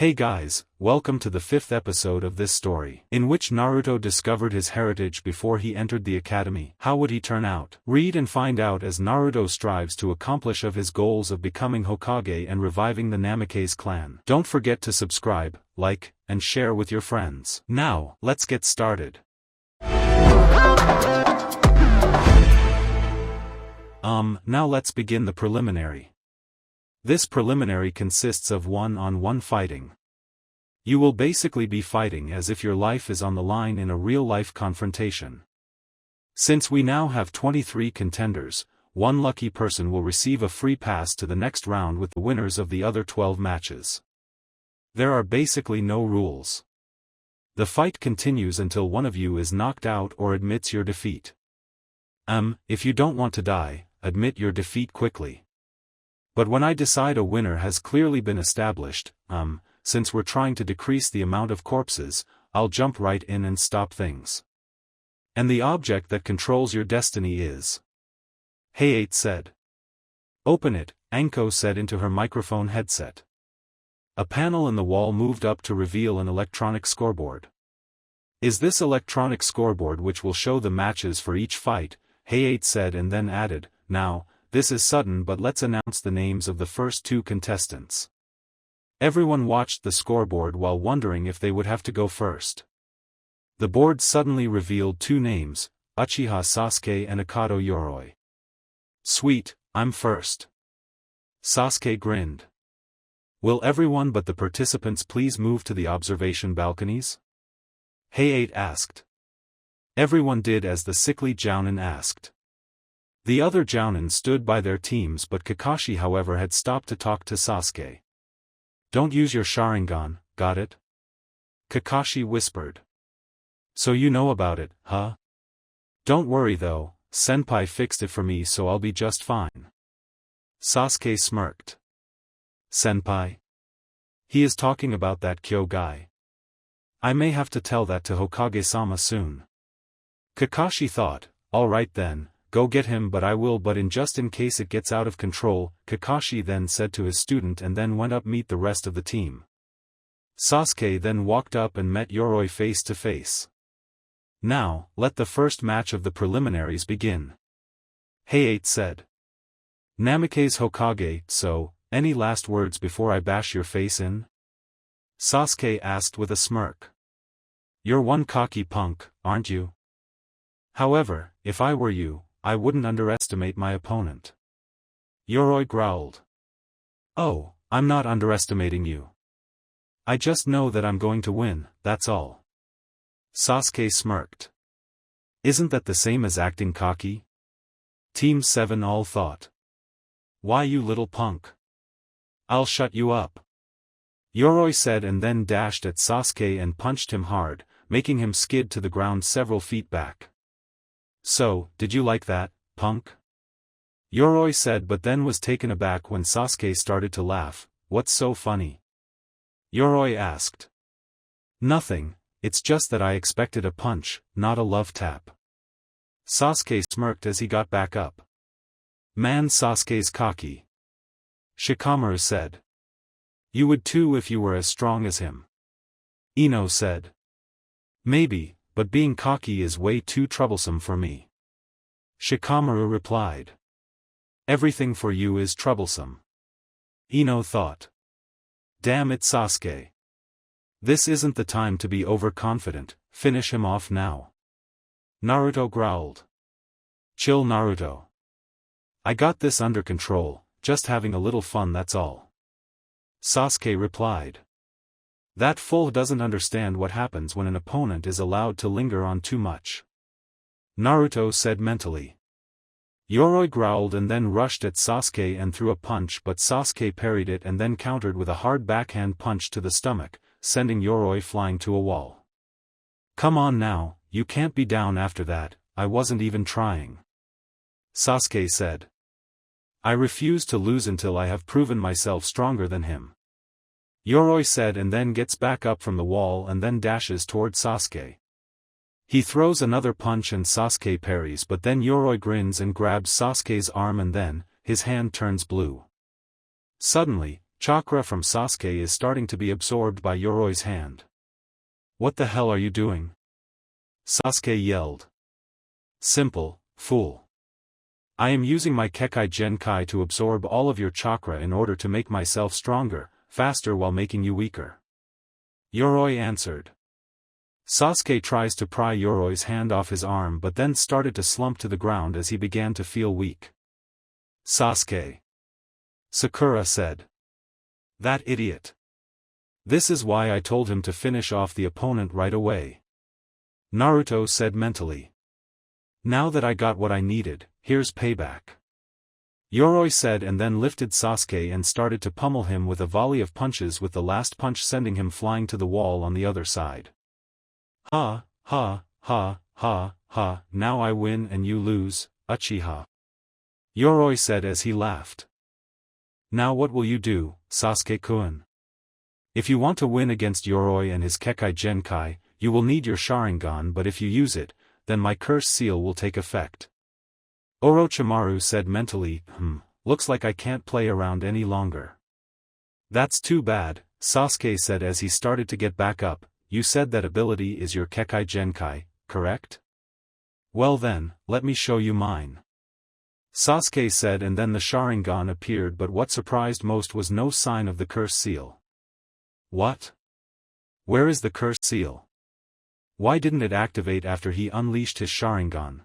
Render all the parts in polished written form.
Hey guys, welcome to the 5th episode of this story, in which Naruto discovered his heritage before he entered the academy. How would he turn out? Read and find out as Naruto strives to accomplish his goals of becoming Hokage and reviving the Namikaze clan. Don't forget to subscribe, like, and share with your friends. Now, let's get started. Now let's begin the preliminary. This preliminary consists of one-on-one fighting. You will basically be fighting as if your life is on the line in a real-life confrontation. Since we now have 23 contenders, one lucky person will receive a free pass to the next round with the winners of the other 12 matches. There are basically no rules. The fight continues until one of you is knocked out or admits your defeat. If you don't want to die, admit your defeat quickly. But when I decide a winner has clearly been established, since we're trying to decrease the amount of corpses, I'll jump right in and stop things. And the object that controls your destiny is... Hayate said. Open it, Anko said into her microphone headset. A panel in the wall moved up to reveal an electronic scoreboard. Is this electronic scoreboard which will show the matches for each fight? Hayate said and then added, now, this is sudden but let's announce the names of the first two contestants. Everyone watched the scoreboard while wondering if they would have to go first. The board suddenly revealed two names, Uchiha Sasuke and Akado Yoroi. Sweet, I'm first. Sasuke grinned. Will everyone but the participants please move to the observation balconies? Hayate asked. Everyone did as the sickly Jounin asked. The other Jounin stood by their teams but Kakashi however had stopped to talk to Sasuke. Don't use your Sharingan, got it? Kakashi whispered. So you know about it, huh? Don't worry though, Senpai fixed it for me so I'll be just fine. Sasuke smirked. Senpai? He is talking about that Kyo guy. I may have to tell that to Hokage-sama soon. Kakashi thought, alright then, go get him but I will but in just in case it gets out of control, Kakashi then said to his student and then went up meet the rest of the team. Sasuke then walked up and met Yoroi face to face. Now, let the first match of the preliminaries begin. Hayate said. Namikaze Hokage, so, any last words before I bash your face in? Sasuke asked with a smirk. You're one cocky punk, aren't you? However, if I were you, I wouldn't underestimate my opponent. Yoroi growled. Oh, I'm not underestimating you. I just know that I'm going to win, that's all. Sasuke smirked. Isn't that the same as acting cocky? Team 7 all thought. Why you little punk? I'll shut you up. Yoroi said and then dashed at Sasuke and punched him hard, making him skid to the ground several feet back. So, did you like that, punk? Yoroi said but then was taken aback when Sasuke started to laugh. What's so funny? Yoroi asked. Nothing, it's just that I expected a punch, not a love tap. Sasuke smirked as he got back up. Man, Sasuke's cocky. Shikamaru said. You would too if you were as strong as him. Ino said. Maybe, but being cocky is way too troublesome for me. Shikamaru replied. Everything for you is troublesome. Ino thought. Damn it Sasuke. This isn't the time to be overconfident, finish him off now. Naruto growled. Chill Naruto. I got this under control, just having a little fun that's all. Sasuke replied. That fool doesn't understand what happens when an opponent is allowed to linger on too much. Naruto said mentally. Yoroi growled and then rushed at Sasuke and threw a punch but Sasuke parried it and then countered with a hard backhand punch to the stomach, sending Yoroi flying to a wall. Come on now, you can't be down after that, I wasn't even trying. Sasuke said. I refuse to lose until I have proven myself stronger than him. Yoroi said and then gets back up from the wall and then dashes toward Sasuke. He throws another punch and Sasuke parries but then Yoroi grins and grabs Sasuke's arm and then, his hand turns blue. Suddenly, Chakra from Sasuke is starting to be absorbed by Yoroi's hand. What the hell are you doing? Sasuke yelled. Simple, fool. I am using my Kekai Genkai to absorb all of your chakra in order to make myself stronger, faster while making you weaker. Yoroi answered. Sasuke tries to pry Yoroi's hand off his arm but then started to slump to the ground as he began to feel weak. Sasuke. Sakura said. That idiot. This is why I told him to finish off the opponent right away. Naruto said mentally. Now that I got what I needed, here's payback. Yoroi said and then lifted Sasuke and started to pummel him with a volley of punches, with the last punch sending him flying to the wall on the other side. Ha, ha, ha, ha, ha, now I win and you lose, Uchiha. Yoroi said as he laughed. Now what will you do, Sasuke-kun? If you want to win against Yoroi and his Kekai Genkai, you will need your Sharingan, but if you use it, then my curse seal will take effect. Orochimaru said mentally, looks like I can't play around any longer. That's too bad, Sasuke said as he started to get back up. You said that ability is your Kekai Genkai, correct? Well then, let me show you mine. Sasuke said and then the Sharingan appeared, but what surprised most was no sign of the curse seal. What? Where is the curse seal? Why didn't it activate after he unleashed his Sharingan?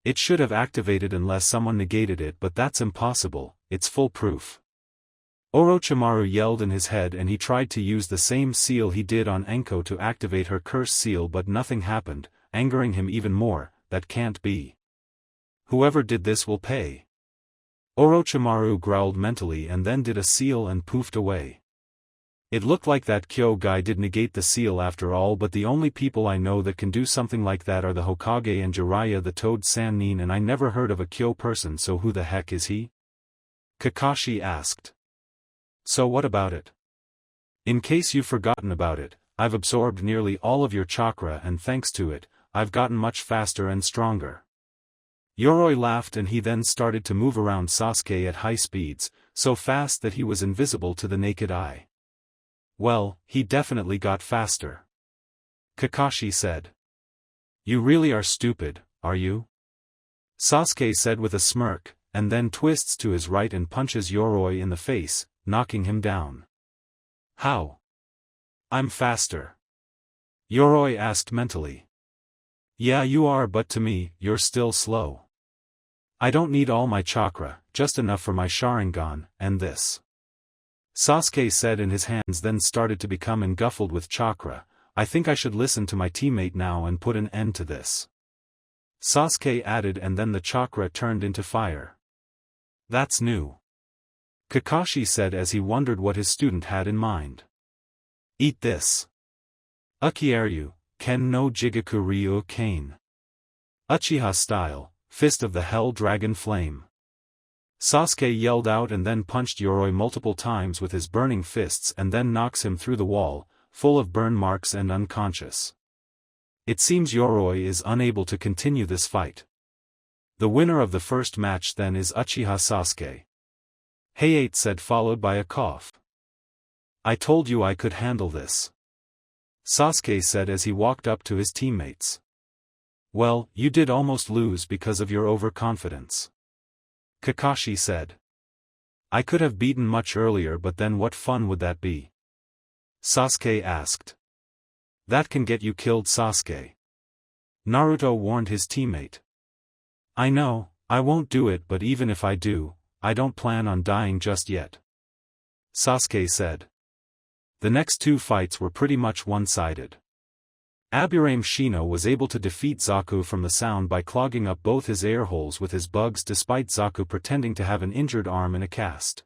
It should have activated unless someone negated it, but that's impossible, it's foolproof. Orochimaru yelled in his head and he tried to use the same seal he did on Enko to activate her curse seal, but nothing happened, angering him even more. That can't be. Whoever did this will pay. Orochimaru growled mentally and then did a seal and poofed away. It looked like that Kyo guy did negate the seal after all, but the only people I know that can do something like that are the Hokage and Jiraiya the Toad Sannin, and I never heard of a Kyo person, so who the heck is he? Kakashi asked. So what about it? In case you've forgotten about it, I've absorbed nearly all of your chakra and thanks to it, I've gotten much faster and stronger. Yoroi laughed and he then started to move around Sasuke at high speeds, so fast that he was invisible to the naked eye. Well, he definitely got faster. Kakashi said. You really are stupid, are you? Sasuke said with a smirk, and then twists to his right and punches Yoroi in the face, knocking him down. How? I'm faster. Yoroi asked mentally. Yeah, you are, but to me, you're still slow. I don't need all my chakra, just enough for my Sharingan, and this. Sasuke said and his hands then started to become engulfed with chakra. I think I should listen to my teammate now and put an end to this. Sasuke added, and then the chakra turned into fire. That's new. Kakashi said as he wondered what his student had in mind. Eat this. Ukiryu, Ken no Jigaku Ryu Kane. Uchiha style, Fist of the Hell Dragon Flame. Sasuke yelled out and then punched Yoroi multiple times with his burning fists and then knocks him through the wall, full of burn marks and unconscious. It seems Yoroi is unable to continue this fight. The winner of the first match then is Uchiha Sasuke. Hayate said, followed by a cough. I told you I could handle this. Sasuke said as he walked up to his teammates. Well, you did almost lose because of your overconfidence. Kakashi said. I could have beaten much earlier, but then what fun would that be? Sasuke asked. That can get you killed, Sasuke. Naruto warned his teammate. I know, I won't do it, but even if I do, I don't plan on dying just yet. Sasuke said. The next two fights were pretty much one-sided. Aburame Shino was able to defeat Zaku from the sound by clogging up both his air holes with his bugs, despite Zaku pretending to have an injured arm in a cast.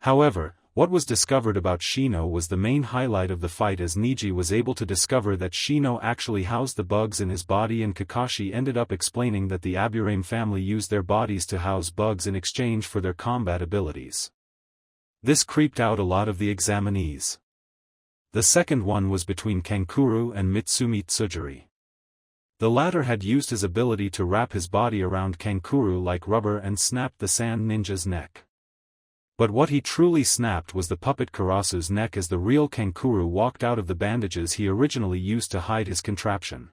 However, what was discovered about Shino was the main highlight of the fight, as Neji was able to discover that Shino actually housed the bugs in his body, and Kakashi ended up explaining that the Aburame family used their bodies to house bugs in exchange for their combat abilities. This creeped out a lot of the examinees. The second one was between Kankuro and Mitsumi Tsujiri. The latter had used his ability to wrap his body around Kankuro like rubber and snapped the Sand Ninja's neck. But what he truly snapped was the puppet Karasu's neck as the real Kankuro walked out of the bandages he originally used to hide his contraption.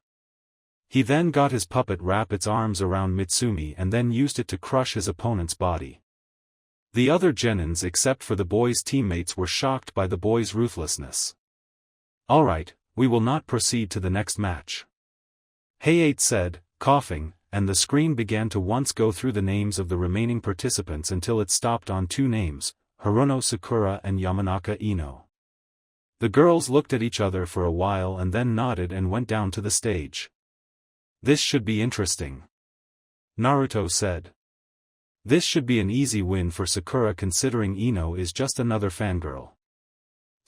He then got his puppet wrap its arms around Mitsumi and then used it to crush his opponent's body. The other genins except for the boy's teammates were shocked by the boy's ruthlessness. Alright, we will not proceed to the next match. Hayate said, coughing, and the screen began to once go through the names of the remaining participants until it stopped on 2 names, Haruno Sakura and Yamanaka Ino. The girls looked at each other for a while and then nodded and went down to the stage. This should be interesting. Naruto said. This should be an easy win for Sakura considering Ino is just another fangirl.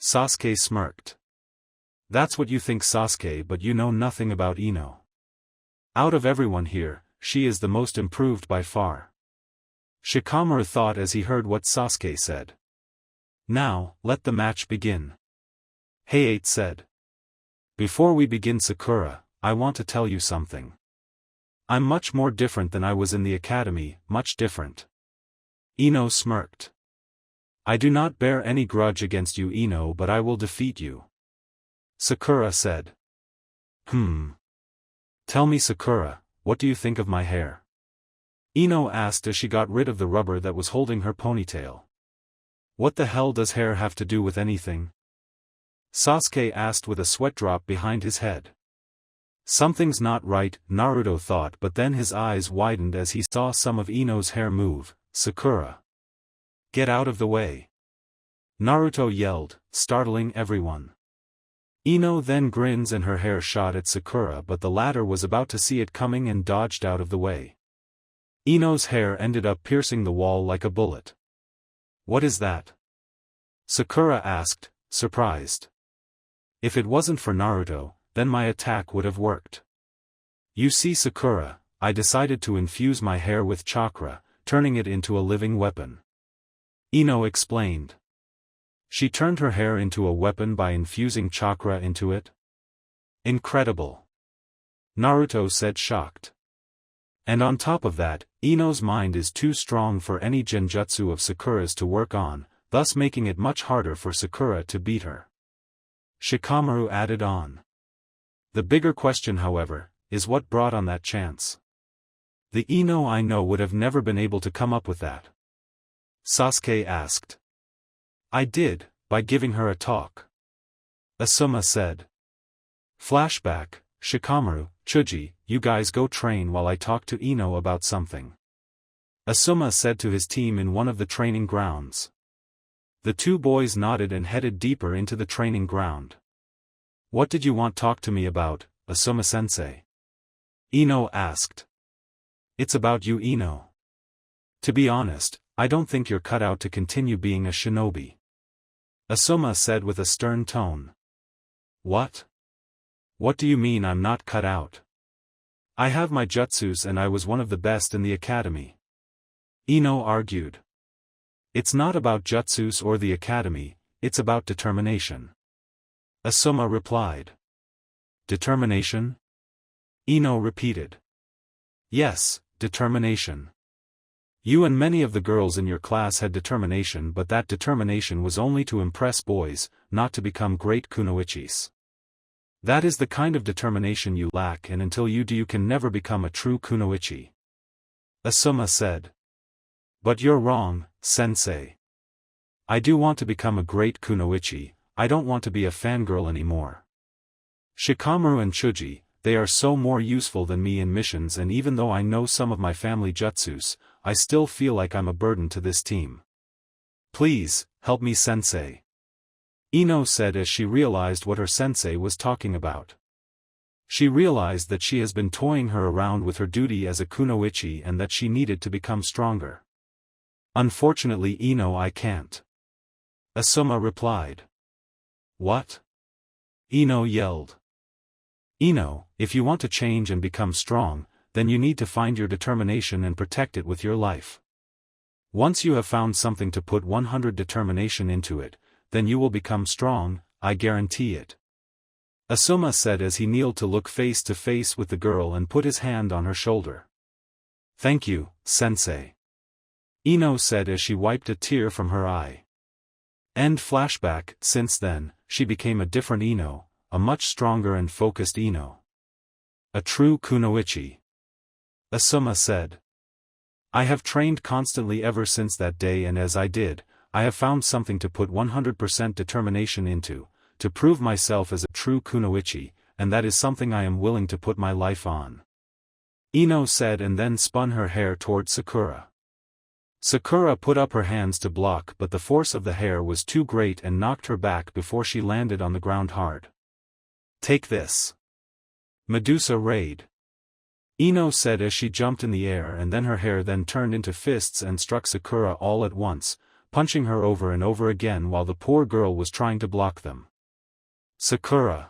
Sasuke smirked. That's what you think, Sasuke, but you know nothing about Ino. Out of everyone here, she is the most improved by far. Shikamaru thought as he heard what Sasuke said. Now, let the match begin. Hayate said. Before we begin, Sakura, I want to tell you something. I'm much more different than I was in the academy, much different. Ino smirked. I do not bear any grudge against you, Ino, but I will defeat you. Sakura said. Tell me, Sakura, what do you think of my hair? Ino asked as she got rid of the rubber that was holding her ponytail. What the hell does hair have to do with anything? Sasuke asked with a sweat drop behind his head. Something's not right, Naruto thought, but then his eyes widened as he saw some of Ino's hair move. Sakura. Get out of the way. Naruto yelled, startling everyone. Ino then grins and her hair shot at Sakura, but the latter was about to see it coming and dodged out of the way. Ino's hair ended up piercing the wall like a bullet. What is that? Sakura asked, surprised. If it wasn't for Naruto, then my attack would have worked. You see, Sakura, I decided to infuse my hair with chakra, turning it into a living weapon. Ino explained. She turned her hair into a weapon by infusing chakra into it? Incredible. Naruto said, shocked. And on top of that, Ino's mind is too strong for any genjutsu of Sakura's to work on, thus making it much harder for Sakura to beat her. Shikamaru added on. The bigger question, however, is what brought on that chance. The Ino I know would have never been able to come up with that. Sasuke asked. I did, by giving her a talk. Asuma said. Flashback, Shikamaru, Chuji, you guys go train while I talk to Ino about something. Asuma said to his team in one of the training grounds. The 2 boys nodded and headed deeper into the training ground. What did you want to talk to me about, Asuma-sensei? Ino asked. It's about you, Ino. To be honest, I don't think you're cut out to continue being a shinobi. Asuma said with a stern tone. What? What do you mean I'm not cut out? I have my jutsus and I was one of the best in the academy. Ino argued. It's not about jutsus or the academy, it's about determination. Asuma replied. Determination? Ino repeated. Yes, determination. You and many of the girls in your class had determination, but that determination was only to impress boys, not to become great kunoichis. That is the kind of determination you lack, and until you do you can never become a true kunoichi. Asuma said. But you're wrong, sensei. I do want to become a great kunoichi, I don't want to be a fangirl anymore. Shikamaru and Chuji, they are so more useful than me in missions, and even though I know some of my family jutsus, I still feel like I'm a burden to this team. Please, help me, sensei. Ino said as she realized what her sensei was talking about. She realized that she has been toying her around with her duty as a kunoichi and that she needed to become stronger. Unfortunately, Ino, I can't. Asuma replied. What? Ino yelled. Ino, if you want to change and become strong, then you need to find your determination and protect it with your life. Once you have found something to put 100 determination into it, then you will become strong, I guarantee it. Asuma said as he kneeled to look face to face with the girl and put his hand on her shoulder. Thank you, sensei. Ino said as she wiped a tear from her eye. End flashback. Since then, she became a different Ino, a much stronger and focused Ino. A true kunoichi. Asuma said. I have trained constantly ever since that day, and as I did, I have found something to put 100% determination into, to prove myself as a true kunoichi, and that is something I am willing to put my life on. Ino said and then spun her hair toward Sakura. Sakura put up her hands to block, but the force of the hair was too great and knocked her back before she landed on the ground hard. Take this. Medusa raid. Ino said as she jumped in the air, and then her hair then turned into fists and struck Sakura all at once, punching her over and over again while the poor girl was trying to block them. Sakura!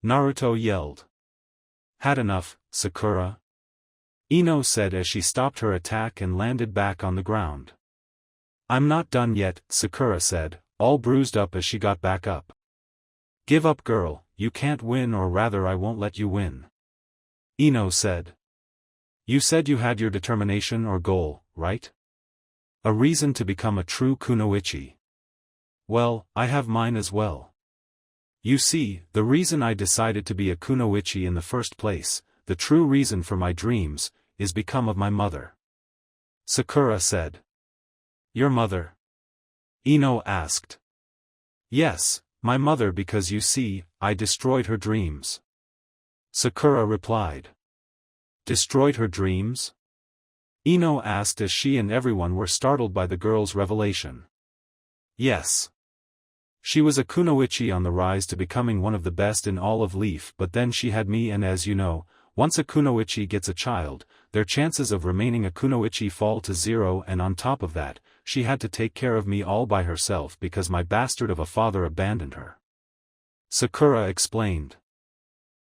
Naruto yelled. Had enough, Sakura? Ino said as she stopped her attack and landed back on the ground. I'm not done yet, Sakura said, all bruised up as she got back up. Give up, girl, you can't win, or rather I won't let you win. Ino said. You said you had your determination or goal, right? A reason to become a true kunoichi. Well, I have mine as well. You see, the reason I decided to be a kunoichi in the first place, the true reason for my dreams, is because of my mother. Sakura said. Your mother? Ino asked. Yes, my mother, because you see, I destroyed her dreams. Sakura replied. Destroyed her dreams? Ino asked as she and everyone were startled by the girl's revelation. Yes. She was a kunoichi on the rise to becoming one of the best in all of Leaf, but then she had me, and as you know, once a kunoichi gets a child, their chances of remaining a kunoichi fall to zero, and on top of that, she had to take care of me all by herself because my bastard of a father abandoned her. Sakura explained.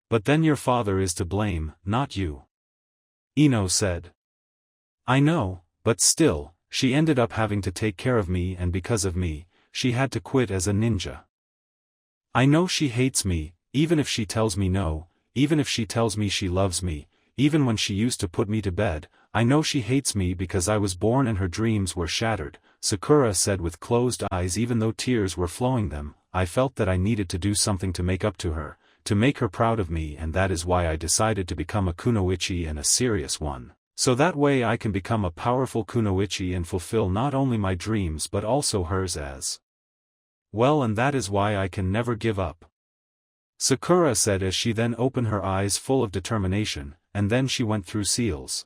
But then your father is to blame, not you. Ino said. I know, but still, she ended up having to take care of me, and because of me, she had to quit as a ninja. I know she hates me, even if she tells me no, even if she tells me she loves me, even when she used to put me to bed, I know she hates me because I was born and her dreams were shattered, Sakura said with closed eyes. Even though tears were flowing them, I felt that I needed to do something to make up to her, to make her proud of me, and that is why I decided to become a kunoichi, and a serious one. So that way I can become a powerful kunoichi and fulfill not only my dreams but also hers as well, and that is why I can never give up. Sakura said as she then opened her eyes full of determination, and then she went through seals.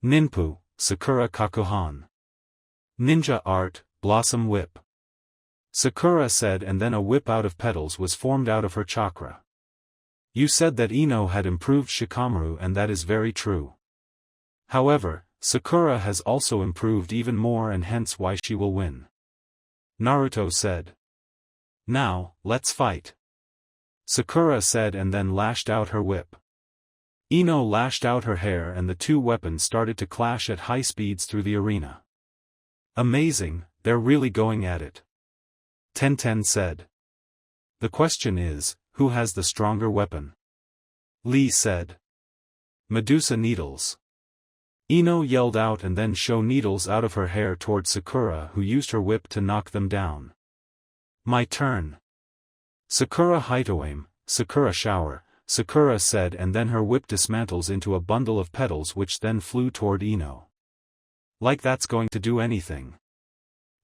Ninpu, Sakura Kakuhan. Ninja art, blossom whip. Sakura said, and then a whip out of petals was formed out of her chakra. You said that Ino had improved Shikamaru, and that is very true. However, Sakura has also improved even more, and hence why she will win. Naruto said. Now, let's fight. Sakura said and then lashed out her whip. Ino lashed out her hair, and the two weapons started to clash at high speeds through the arena. Amazing, they're really going at it. Tenten said. The question is, who has the stronger weapon? Lee said. Medusa needles. Ino yelled out and then shot needles out of her hair toward Sakura, who used her whip to knock them down. My turn. Sakura Hitoame, Sakura shower, Sakura said, and then her whip dismantles into a bundle of petals which then flew toward Ino. Like that's going to do anything.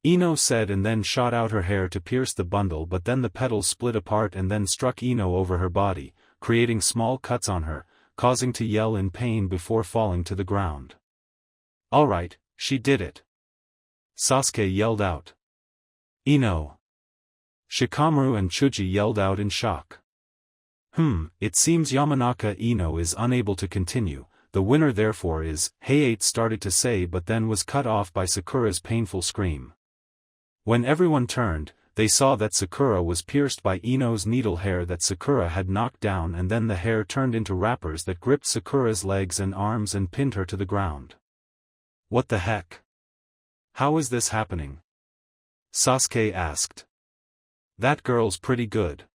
Ino said and then shot out her hair to pierce the bundle, but then the petals split apart and then struck Ino over her body, creating small cuts on her, causing to yell in pain before falling to the ground. Alright, she did it. Sasuke yelled out. Ino. Shikamaru and Chuji yelled out in shock. It seems Yamanaka Ino is unable to continue, the winner therefore is, Hayate started to say, but then was cut off by Sakura's painful scream. When everyone turned, they saw that Sakura was pierced by Ino's needle hair that Sakura had knocked down, and then the hair turned into wrappers that gripped Sakura's legs and arms and pinned her to the ground. What the heck? How is this happening? Sasuke asked. That girl's pretty good.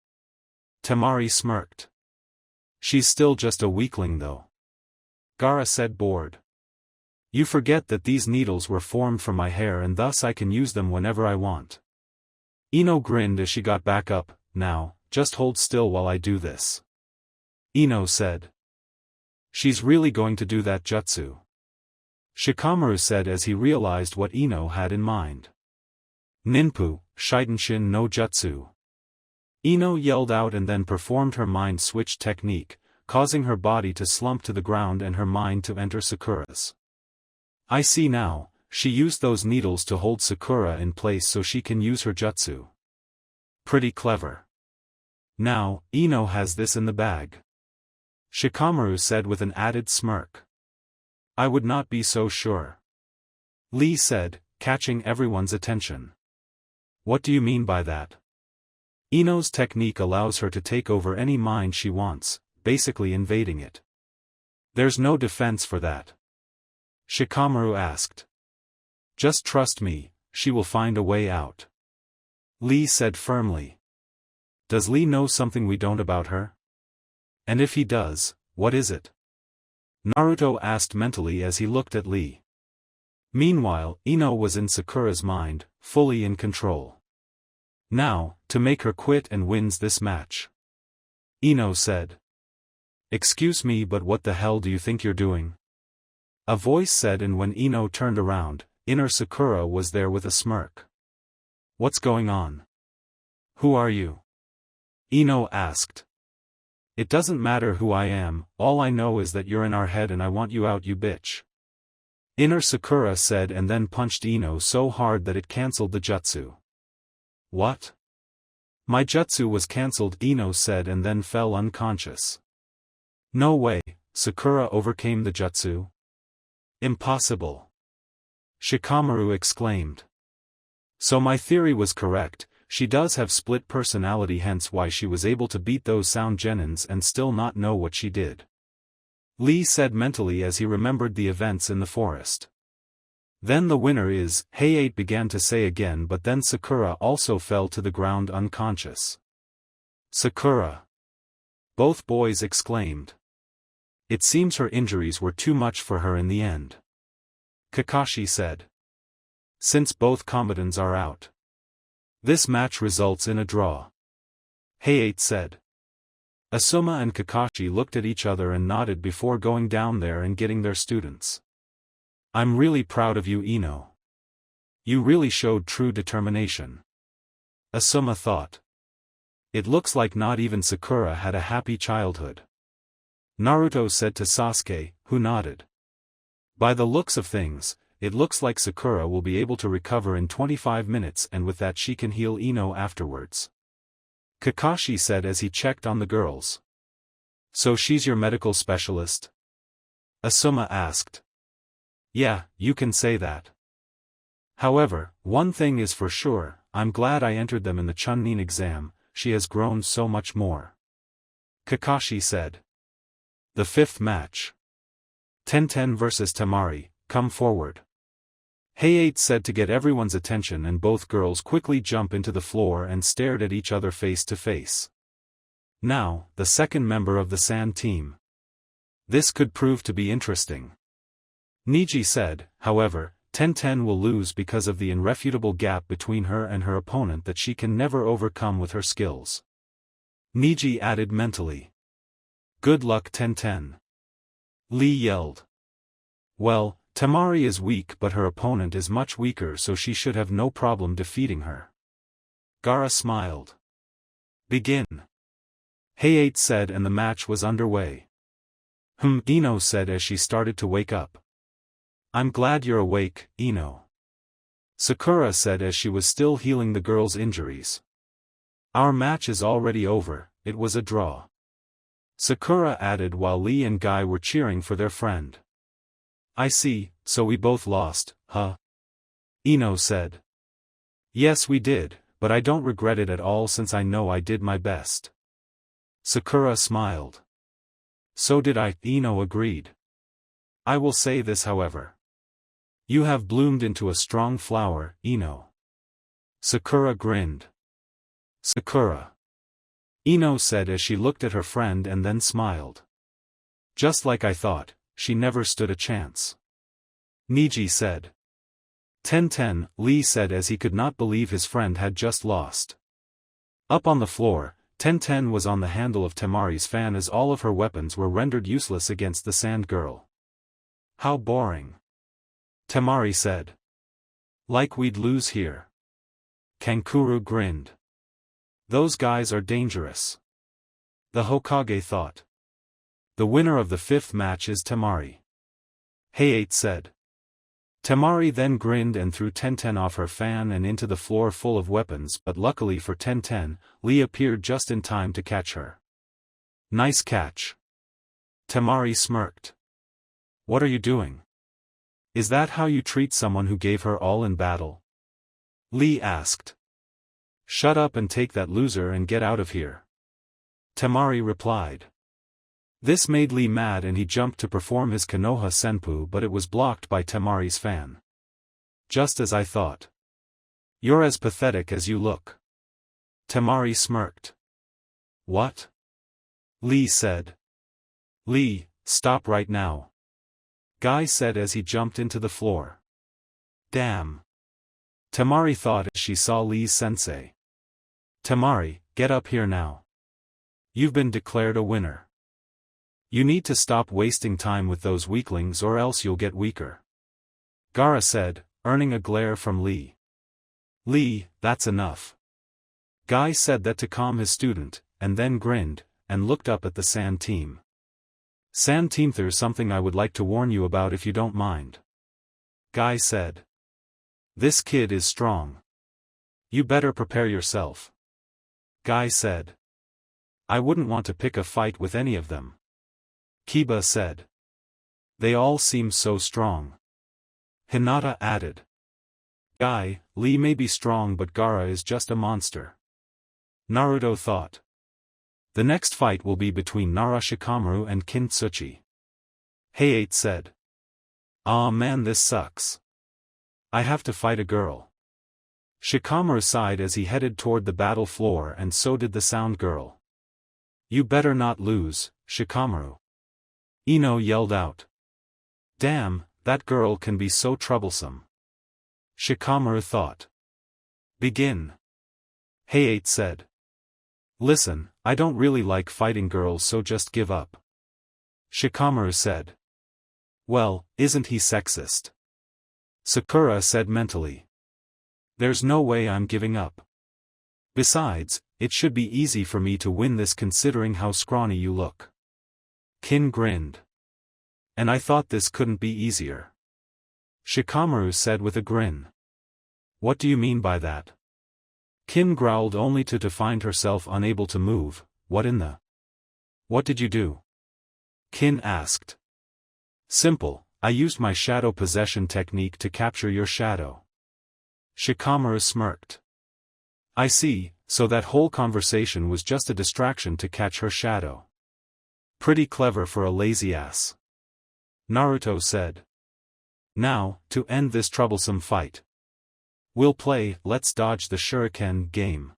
Temari smirked. She's still just a weakling though. Gaara said, bored. You forget that these needles were formed from my hair and thus I can use them whenever I want. Ino grinned as she got back up. Now, just hold still while I do this. Ino said. She's really going to do that jutsu. Shikamaru said as he realized what Ino had in mind. Ninpu, Shitenshin no Jutsu. Ino yelled out and then performed her mind switch technique, causing her body to slump to the ground and her mind to enter Sakura's. I see now, she used those needles to hold Sakura in place so she can use her jutsu. Pretty clever. Now, Ino has this in the bag. Shikamaru said with an added smirk. I would not be so sure. Lee said, catching everyone's attention. What do you mean by that? Ino's technique allows her to take over any mind she wants, basically invading it. There's no defense for that. Shikamaru asked. Just trust me, she will find a way out. Lee said firmly. Does Lee know something we don't about her? And if he does, what is it? Naruto asked mentally as he looked at Lee. Meanwhile, Ino was in Sakura's mind, fully in control. Now, to make her quit and wins this match. Ino said. Excuse me, but what the hell do you think you're doing? A voice said, and when Ino turned around, inner Sakura was there with a smirk. What's going on? Who are you? Ino asked. It doesn't matter who I am, all I know is that you're in our head and I want you out, you bitch. Inner Sakura said and then punched Ino so hard that it cancelled the jutsu. What? My jutsu was cancelled, Ino said and then fell unconscious. No way, Sakura overcame the jutsu? Impossible. Shikamaru exclaimed. So my theory was correct, she does have split personality, hence why she was able to beat those sound genins and still not know what she did. Lee said mentally as he remembered the events in the forest. Then the winner is, Hayate began to say again, but then Sakura also fell to the ground unconscious. Sakura! Both boys exclaimed. It seems her injuries were too much for her in the end. Kakashi said. Since both combatants are out. This match results in a draw. Hayate said. Asuma and Kakashi looked at each other and nodded before going down there and getting their students. I'm really proud of you, Ino. You really showed true determination. Asuma thought. It looks like not even Sakura had a happy childhood. Naruto said to Sasuke, who nodded. By the looks of things, it looks like Sakura will be able to recover in 25 minutes and with that she can heal Ino afterwards. Kakashi said as he checked on the girls. So she's your medical specialist? Asuma asked. Yeah, you can say that. However, one thing is for sure, I'm glad I entered them in the Chunin exam, she has grown so much more. Kakashi said. The fifth match. Tenten vs Temari, come forward. Hayate said to get everyone's attention, and both girls quickly jumped into the floor and stared at each other face to face. Now, the second member of the Sand team. This could prove to be interesting. Niji said, however, Tenten will lose because of the irrefutable gap between her and her opponent that she can never overcome with her skills. Niji added mentally. Good luck, Tenten. Lee yelled. Well, Temari is weak but her opponent is much weaker, so she should have no problem defeating her. Gaara smiled. Begin. Hayate said, and the match was underway. Ino said as she started to wake up. I'm glad you're awake, Ino. Sakura said as she was still healing the girl's injuries. Our match is already over, it was a draw. Sakura added while Lee and Guy were cheering for their friend. I see, so we both lost, huh? Ino said. Yes, we did, but I don't regret it at all since I know I did my best. Sakura smiled. So did I, Ino agreed. I will say this, however. You have bloomed into a strong flower, Ino. Sakura grinned. Sakura. Ino said as she looked at her friend and then smiled. Just like I thought, she never stood a chance. Niji said. 10-10, Lee said as he could not believe his friend had just lost. Up on the floor, 10-10 was on the handle of Temari's fan as all of her weapons were rendered useless against the sand girl. How boring. Temari said. Like we'd lose here. Kankuro grinned. Those guys are dangerous. The Hokage thought. The winner of the 5th match is Temari. Hayate said. Temari then grinned and threw 10-10 off her fan and into the floor full of weapons, but luckily for 10-10, Lee appeared just in time to catch her. Nice catch. Temari smirked. What are you doing? Is that how you treat someone who gave her all in battle? Lee asked. Shut up and take that loser and get out of here. Temari replied. This made Lee mad and he jumped to perform his Konoha Senpu, but it was blocked by Temari's fan. Just as I thought. You're as pathetic as you look. Temari smirked. What? Lee said. Lee, stop right now. Guy said as he jumped into the floor. Damn. Temari thought as she saw Lee's sensei. Temari, get up here now. You've been declared a winner. You need to stop wasting time with those weaklings or else you'll get weaker. Gaara said, earning a glare from Lee. Lee, that's enough. Guy said that to calm his student, and then grinned, and looked up at the Sand team. Sand team, there's something I would like to warn you about if you don't mind. Guy said. This kid is strong. You better prepare yourself. Guy said. I wouldn't want to pick a fight with any of them. Kiba said. They all seem so strong. Hinata added. Guy, Lee may be strong but Gaara is just a monster. Naruto thought. The next fight will be between Nara Shikamaru and Kintsuchi. Hayate said. Aw man, this sucks. I have to fight a girl. Shikamaru sighed as he headed toward the battle floor, and so did the sound girl. You better not lose, Shikamaru. Ino yelled out. Damn, that girl can be so troublesome. Shikamaru thought. Begin. Hayate said. Listen, I don't really like fighting girls, so just give up. Shikamaru said. Well, isn't he sexist? Sakura said mentally. There's no way I'm giving up. Besides, it should be easy for me to win this considering how scrawny you look. Kin grinned. And I thought this couldn't be easier. Shikamaru said with a grin. What do you mean by that? Kin growled only to find herself unable to move. What in the? What did you do? Kin asked. Simple, I used my shadow possession technique to capture your shadow. Shikamaru smirked. I see, so that whole conversation was just a distraction to catch her shadow. Pretty clever for a lazy ass. Naruto said. Now, to end this troublesome fight. We'll play Let's Dodge the Shuriken game.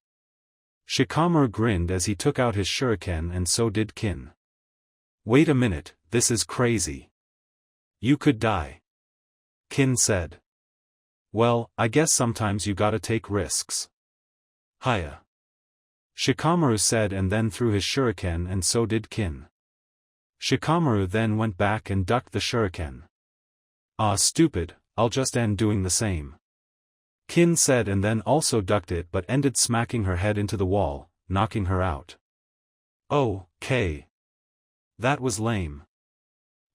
Shikamaru grinned as he took out his shuriken, and so did Kin. Wait a minute, this is crazy. You could die. Kin said. Well, I guess sometimes you gotta take risks. Hiya. Shikamaru said and then threw his shuriken, and so did Kin. Shikamaru then went back and ducked the shuriken. Ah, stupid, I'll just end doing the same. Kin said and then also ducked it, but ended smacking her head into the wall, knocking her out. Oh, K. That was lame.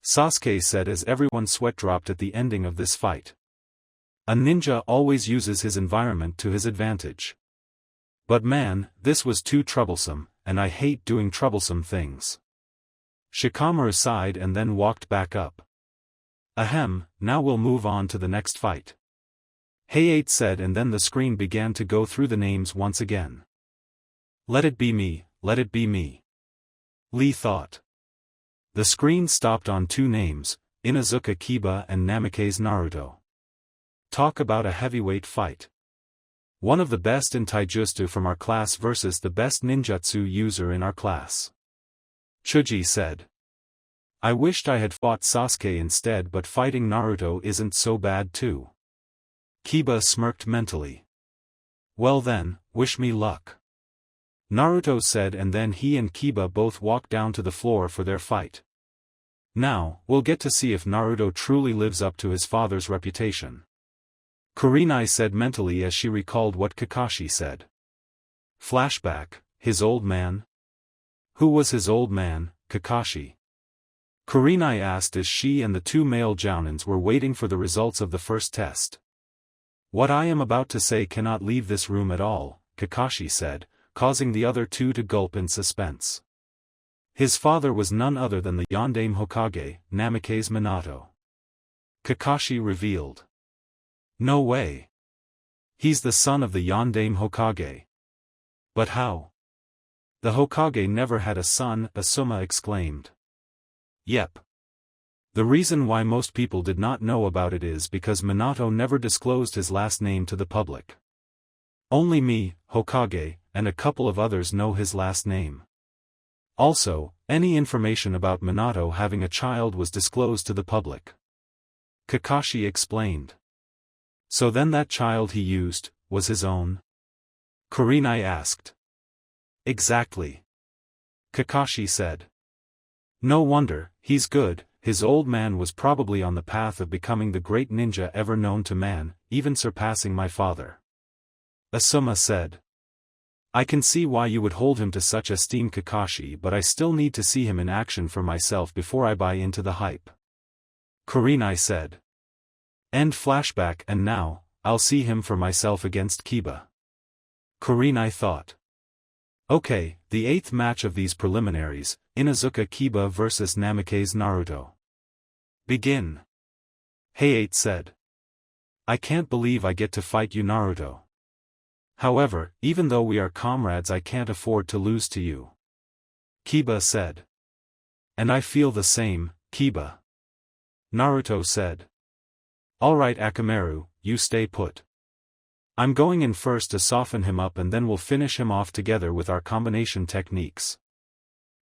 Sasuke said as everyone's sweat dropped at the ending of this fight. A ninja always uses his environment to his advantage. But man, this was too troublesome, and I hate doing troublesome things. Shikamaru sighed and then walked back up. Ahem, now we'll move on to the next fight. Hayate said, and then the screen began to go through the names once again. Let it be me, let it be me. Lee thought. The screen stopped on 2 names, Inuzuka Kiba and Namikaze Naruto. Talk about a heavyweight fight. One of the best in taijutsu from our class versus the best ninjutsu user in our class. Chuji said. I wished I had fought Sasuke instead, but fighting Naruto isn't so bad too. Kiba smirked mentally. Well then, wish me luck. Naruto said, and then he and Kiba both walked down to the floor for their fight. Now, we'll get to see if Naruto truly lives up to his father's reputation. Kurenai said mentally as she recalled what Kakashi said. Flashback, his old man? Who was his old man, Kakashi? Kurenai asked as she and the two male jounins were waiting for the results of the first test. What I am about to say cannot leave this room at all, Kakashi said, causing the other two to gulp in suspense. His father was none other than the Yondaime Hokage, Namikaze Minato. Kakashi revealed. No way. He's the son of the Yondaime Hokage. But how? The Hokage never had a son, Asuma exclaimed. Yep. The reason why most people did not know about it is because Minato never disclosed his last name to the public. Only me, Hokage, and a couple of others know his last name. Also, any information about Minato having a child was disclosed to the public. Kakashi explained. So then that child he used, was his own? Kurenai asked. Exactly. Kakashi said. No wonder, he's good. His old man was probably on the path of becoming the great ninja ever known to man, even surpassing my father. Asuma said. I can see why you would hold him to such esteem, Kakashi, but I still need to see him in action for myself before I buy into the hype. Kurenai said. End flashback, and now, I'll see him for myself against Kiba. Kurenai thought. Okay, the 8th match of these preliminaries, Inuzuka Kiba vs Namikaze Naruto. Begin. Hayate said. I can't believe I get to fight you, Naruto. However, even though we are comrades, I can't afford to lose to you. Kiba said. And I feel the same, Kiba. Naruto said. Alright Akamaru, you stay put. I'm going in first to soften him up and then we'll finish him off together with our combination techniques.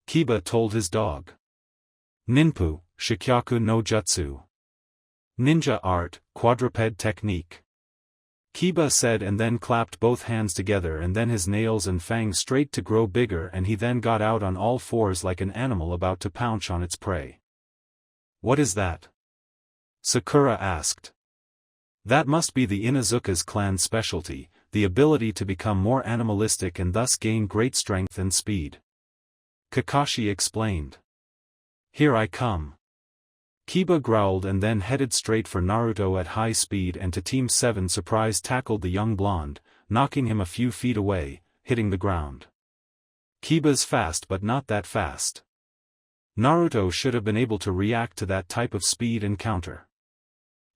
Kiba told his dog. Ninpu, Shikyaku no Jutsu. Ninja art, quadruped technique. Kiba said and then clapped both hands together, and then his nails and fangs straight to grow bigger, and he then got out on all fours like an animal about to pounce on its prey. What is that? Sakura asked. That must be the Inuzuka's clan specialty, the ability to become more animalistic and thus gain great strength and speed. Kakashi explained. Here I come. Kiba growled and then headed straight for Naruto at high speed, and to Team 7 surprise tackled the young blonde, knocking him a few feet away, hitting the ground. Kiba's fast but not that fast. Naruto should have been able to react to that type of speed and counter.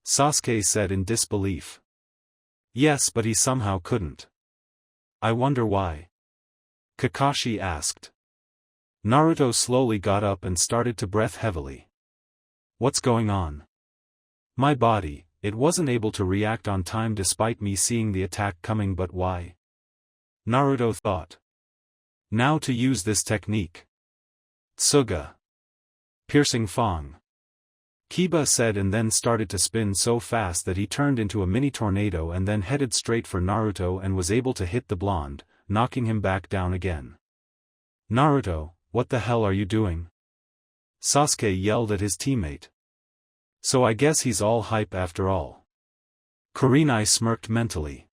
Sasuke said in disbelief. Yes, but he somehow couldn't. I wonder why. Kakashi asked. Naruto slowly got up and started to breath heavily. What's going on? My body, it wasn't able to react on time despite me seeing the attack coming, but why? Naruto thought. Now to use this technique. Tsuga. Piercing Fang. Kiba said and then started to spin so fast that he turned into a mini tornado and then headed straight for Naruto and was able to hit the blonde, knocking him back down again. Naruto, what the hell are you doing? Sasuke yelled at his teammate. So I guess he's all hype after all. Kurenai smirked mentally.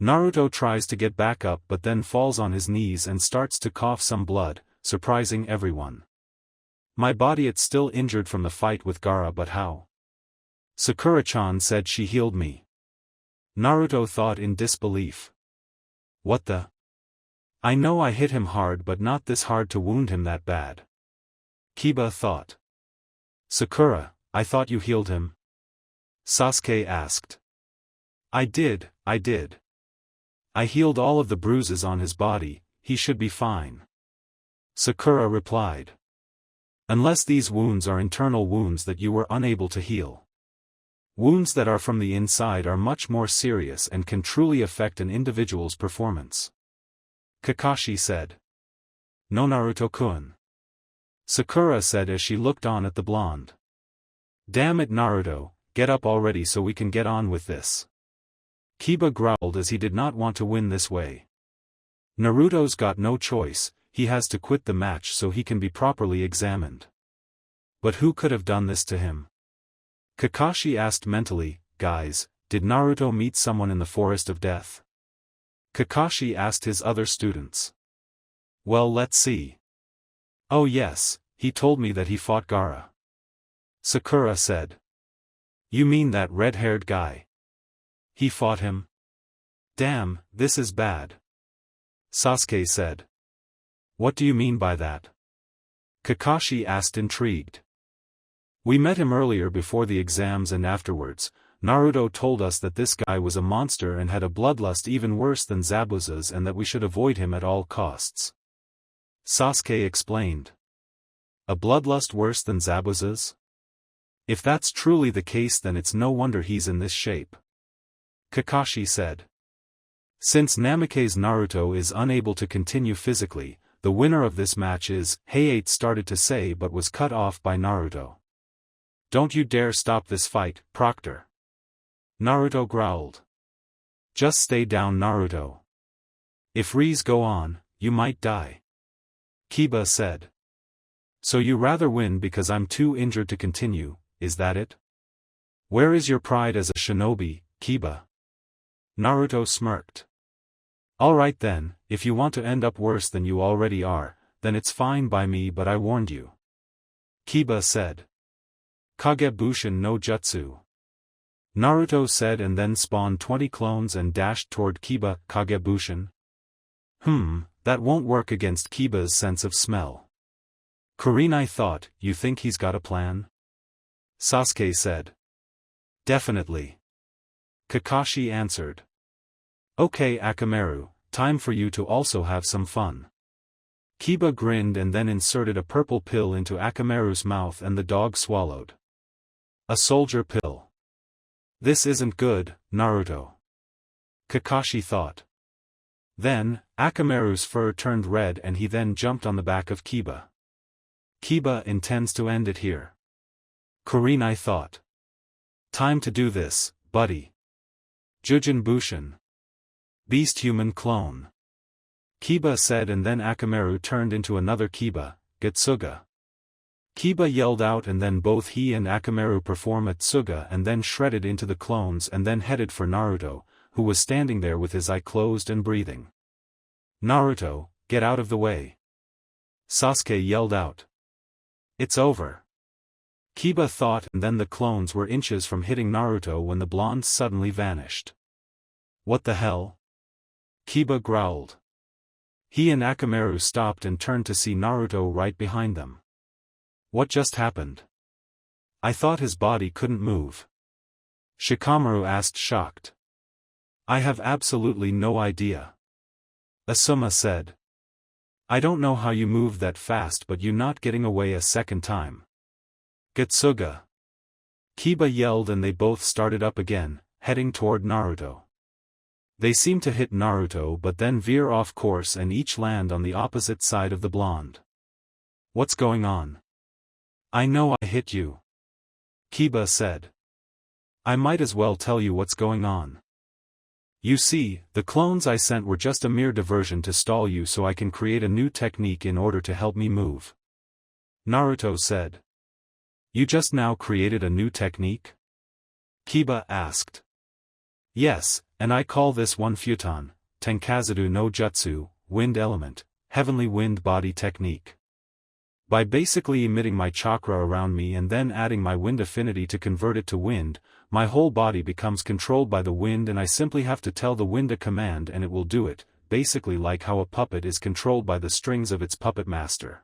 Naruto tries to get back up but then falls on his knees and starts to cough some blood, surprising everyone. My body, it's still injured from the fight with Gaara, but how? Sakura-chan said she healed me. Naruto thought in disbelief. What the? I know I hit him hard, but not this hard to wound him that bad. Kiba thought. Sakura, I thought you healed him? Sasuke asked. I did. I healed all of the bruises on his body, he should be fine. Sakura replied. Unless these wounds are internal wounds that you were unable to heal. Wounds that are from the inside are much more serious and can truly affect an individual's performance. Kakashi said. No, Naruto-kun. Sakura said as she looked on at the blonde. Damn it Naruto, get up already so we can get on with this. Kiba growled as he did not want to win this way. Naruto's got no choice, he has to quit the match so he can be properly examined. But who could have done this to him? Kakashi asked mentally, guys, did Naruto meet someone in the Forest of Death? Kakashi asked his other students. Well, let's see. Oh yes, he told me that he fought Gaara. Sakura said. You mean that red-haired guy? He fought him? Damn, this is bad. Sasuke said. What do you mean by that? Kakashi asked intrigued. We met him earlier before the exams and afterwards. Naruto told us that this guy was a monster and had a bloodlust even worse than Zabuza's and that we should avoid him at all costs. Sasuke explained. A bloodlust worse than Zabuza's? If that's truly the case then it's no wonder he's in this shape. Kakashi said. Since Namake's Naruto is unable to continue physically, the winner of this match is, Hayate started to say but was cut off by Naruto. Don't you dare stop this fight, Proctor. Naruto growled. Just stay down Naruto. If Rize go on, you might die. Kiba said. So you rather win because I'm too injured to continue, is that it? Where is your pride as a shinobi, Kiba? Naruto smirked. Alright then, if you want to end up worse than you already are, then it's fine by me but I warned you. Kiba said. Kagebushin no Jutsu. Naruto said and then spawned 20 clones and dashed toward Kiba. Kagebushin? That won't work against Kiba's sense of smell. Kurenai thought, you think he's got a plan? Sasuke said. Definitely. Kakashi answered. Okay Akamaru, time for you to also have some fun. Kiba grinned and then inserted a purple pill into Akamaru's mouth and the dog swallowed. A soldier pill. This isn't good, Naruto. Kakashi thought. Then, Akamaru's fur turned red and he then jumped on the back of Kiba. Kiba intends to end it here. Kurenai thought. Time to do this, buddy. Jujin Bushin. Beast human clone. Kiba said and then Akamaru turned into another Kiba, Getsuga. Kiba yelled out and then both he and Akamaru performed a Tsuga and then shredded into the clones and then headed for Naruto, who was standing there with his eye closed and breathing. Naruto, get out of the way. Sasuke yelled out. It's over. Kiba thought and then the clones were inches from hitting Naruto when the blonde suddenly vanished. What the hell? Kiba growled. He and Akamaru stopped and turned to see Naruto right behind them. What just happened? I thought his body couldn't move. Shikamaru asked shocked. I have absolutely no idea. Asuma said. I don't know how you moved that fast but you not getting away a second time. Getsuga. Kiba yelled and they both started up again, heading toward Naruto. They seem to hit Naruto but then veer off course and each land on the opposite side of the blonde. What's going on? I know I hit you. Kiba said. I might as well tell you what's going on. You see, the clones I sent were just a mere diversion to stall you so I can create a new technique in order to help me move. Naruto said. You just now created a new technique? Kiba asked. Yes, and I call this one Futon, Tenkazuru no Jutsu, Wind Element, Heavenly Wind Body Technique. By basically emitting my chakra around me and then adding my wind affinity to convert it to wind, my whole body becomes controlled by the wind and I simply have to tell the wind a command and it will do it, basically like how a puppet is controlled by the strings of its puppet master.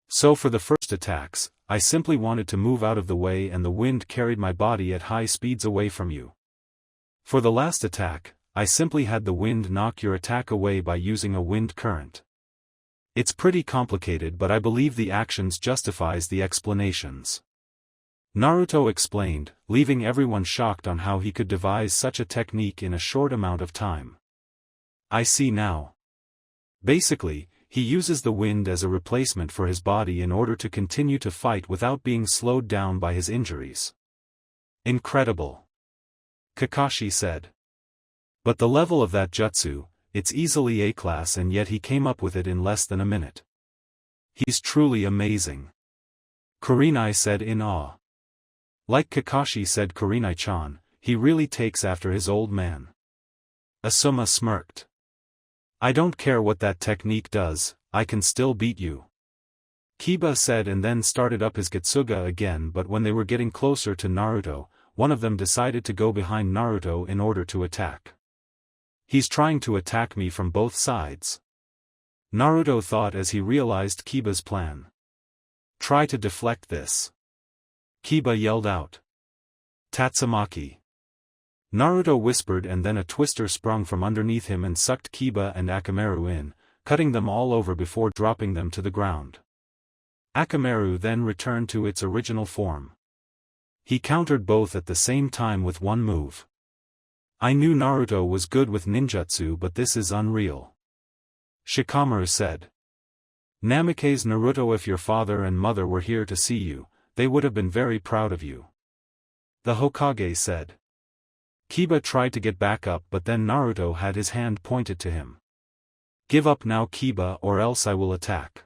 So for the first attacks, I simply wanted to move out of the way and the wind carried my body at high speeds away from you. For the last attack, I simply had the wind knock your attack away by using a wind current. It's pretty complicated but I believe the actions justifies the explanations. Naruto explained, leaving everyone shocked on how he could devise such a technique in a short amount of time. I see now. Basically, He uses the wind as a replacement for his body in order to continue to fight without being slowed down by his injuries. Incredible, Kakashi said. But the level of that jutsu, it's easily A-class, and yet he came up with it in less than a minute. He's truly amazing, Kurenai said in awe. Like Kakashi, said Kurenai-chan, he really takes after his old man. Asuma smirked. I don't care what that technique does, I can still beat you, Kiba said, and then started up his Getsuga again. But when they were getting closer to Naruto, one of them decided to go behind Naruto in order to attack. He's trying to attack me from both sides, Naruto thought as he realized Kiba's plan. Try to deflect this, Kiba yelled out. Tatsumaki, Naruto whispered, and then a twister sprung from underneath him and sucked Kiba and Akamaru in, cutting them all over before dropping them to the ground. Akamaru then returned to its original form. He countered both at the same time with one move. I knew Naruto was good with ninjutsu, but this is unreal, Shikamaru said. Namikaze Naruto, if your father and mother were here to see you, they would have been very proud of you, the Hokage said. Kiba tried to get back up, but then Naruto had his hand pointed to him. Give up now, Kiba, or else I will attack,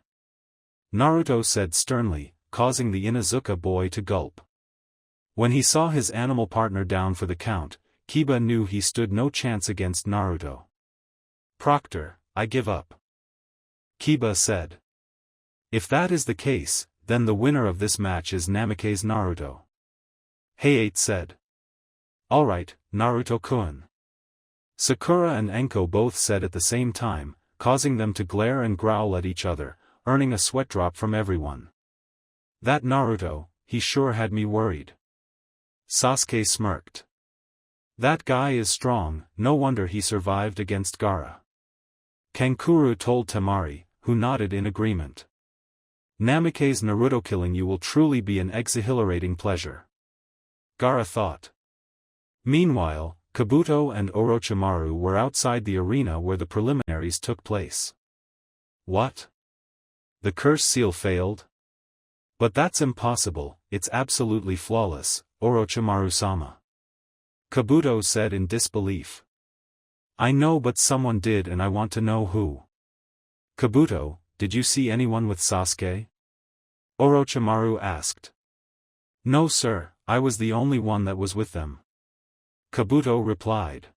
Naruto said sternly, causing the Inuzuka boy to gulp. When he saw his animal partner down for the count, Kiba knew he stood no chance against Naruto. Proctor, I give up, Kiba said. If that is the case, then the winner of this match is Namikaze Naruto, Hayate said. Alright, Naruto-kun, Sakura and Enko both said at the same time, causing them to glare and growl at each other, earning a sweat drop from everyone. That Naruto, he sure had me worried, Sasuke smirked. That guy is strong, no wonder he survived against Gaara, Kankuro told Temari, who nodded in agreement. Namikaze Naruto, killing you will truly be an exhilarating pleasure, Gaara thought. Meanwhile, Kabuto and Orochimaru were outside the arena where the preliminaries took place. What? The curse seal failed? But that's impossible, it's absolutely flawless, Orochimaru-sama, Kabuto said in disbelief. I know, but someone did, and I want to know who. Kabuto, did you see anyone with Sasuke? Orochimaru asked. No sir, I was the only one that was with them, Kabuto replied.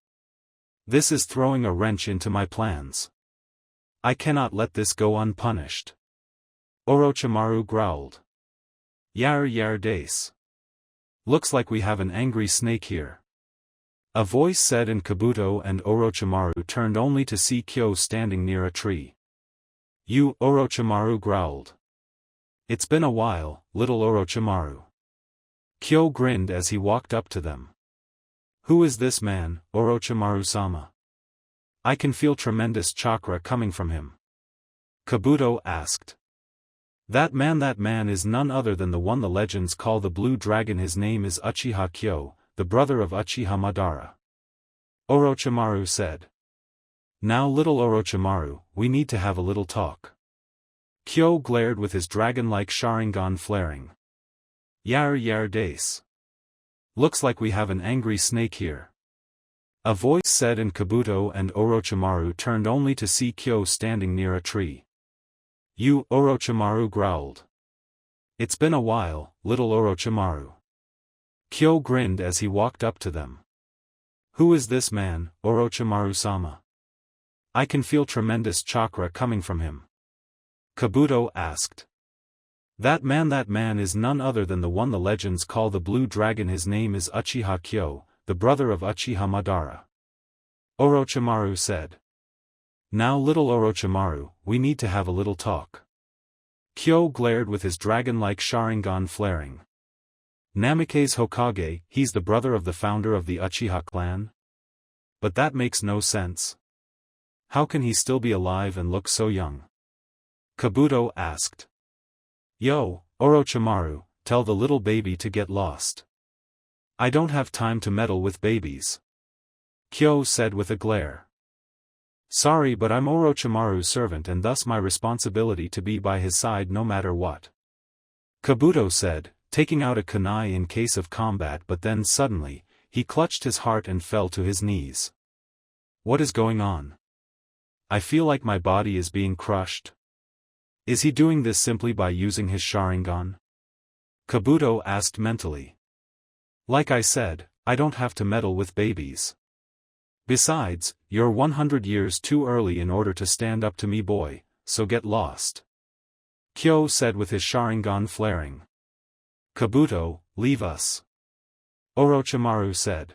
This is throwing a wrench into my plans. I cannot let this go unpunished, Orochimaru growled. Yar dace. Looks like we have an angry snake here, a voice said, and Kabuto and Orochimaru turned only to see Kyo standing near a tree. You, Orochimaru growled. It's been a while, little Orochimaru. Kyo grinned as he walked up to them. Who is this man, Orochimaru-sama? I can feel tremendous chakra coming from him, Kabuto asked. That man is none other than the one the legends call the Blue Dragon. His name is Uchiha Kyo, the brother of Uchiha Madara, Orochimaru said. Now little Orochimaru, we need to have a little talk. Kyo glared with his dragon-like Sharingan flaring. Yar dace. Looks like we have an angry snake here, a voice said, and Kabuto and Orochimaru turned only to see Kyo standing near a tree. You, Orochimaru growled. It's been a while, little Orochimaru. Kyo grinned as he walked up to them. Who is this man, Orochimaru-sama? I can feel tremendous chakra coming from him, Kabuto asked. That man is none other than the one the legends call the Blue Dragon. His name is Uchiha Kyo, the brother of Uchiha Madara, Orochimaru said. Now little Orochimaru, we need to have a little talk. Kyo glared with his dragon-like Sharingan flaring. Namikaze Hokage, he's the brother of the founder of the Uchiha clan? But that makes no sense. How can he still be alive and look so young? Kabuto asked. Yo, Orochimaru, tell the little baby to get lost. I don't have time to meddle with babies, Kyo said with a glare. Sorry, but I'm Orochimaru's servant and thus my responsibility to be by his side no matter what. Kabuto said, taking out a kunai in case of combat, but then suddenly, he clutched his heart and fell to his knees. What is going on? I feel like my body is being crushed. Is he doing this simply by using his Sharingan? Kabuto asked mentally. Like I said, I don't have to meddle with babies. Besides, you're 100 years too early in order to stand up to me, boy, so get lost. Kyo said with his Sharingan flaring. Kabuto, leave us. Orochimaru said.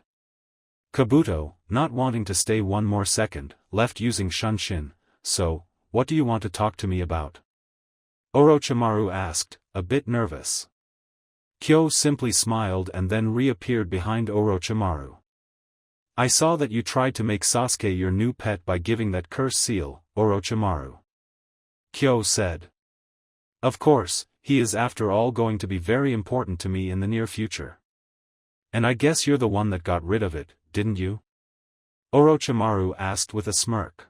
Kabuto, not wanting to stay one more second, left using Shunshin. So, what do you want to talk to me about? Orochimaru asked, a bit nervous. Kyo simply smiled and then reappeared behind Orochimaru. I saw that you tried to make Sasuke your new pet by giving that curse seal, Orochimaru. Kyo said. Of course, he is after all going to be very important to me in the near future. And I guess you're the one that got rid of it, didn't you? Orochimaru asked with a smirk.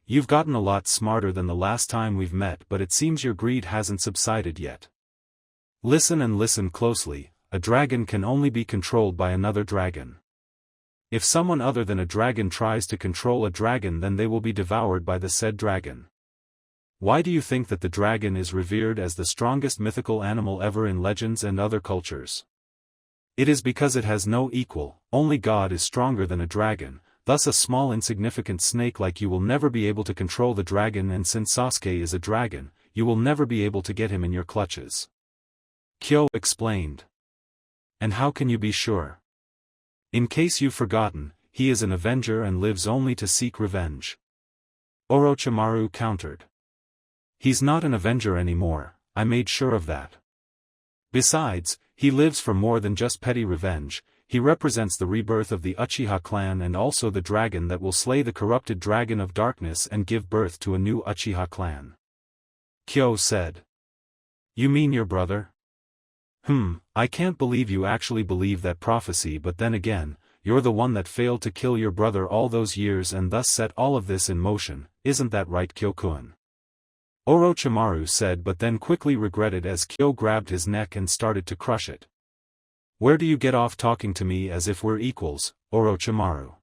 You've gotten a lot smarter than the last time we've met, but it seems your greed hasn't subsided yet. Listen and listen closely, a dragon can only be controlled by another dragon. If someone other than a dragon tries to control a dragon, then they will be devoured by the said dragon. Why do you think that the dragon is revered as the strongest mythical animal ever in legends and other cultures? It is because it has no equal, only God is stronger than a dragon, thus a small insignificant snake like you will never be able to control the dragon, and since Sasuke is a dragon, you will never be able to get him in your clutches. Kyo explained. And how can you be sure? In case you've forgotten, he is an avenger and lives only to seek revenge. Orochimaru countered. He's not an avenger anymore, I made sure of that. Besides, he lives for more than just petty revenge, he represents the rebirth of the Uchiha clan and also the dragon that will slay the corrupted dragon of darkness and give birth to a new Uchiha clan. Kyo said. You mean your brother? I can't believe you actually believe that prophecy, but then again, you're the one that failed to kill your brother all those years and thus set all of this in motion, isn't that right, Kyo-kun? Orochimaru said, but then quickly regretted as Kyo grabbed his neck and started to crush it. Where do you get off talking to me as if we're equals, Orochimaru?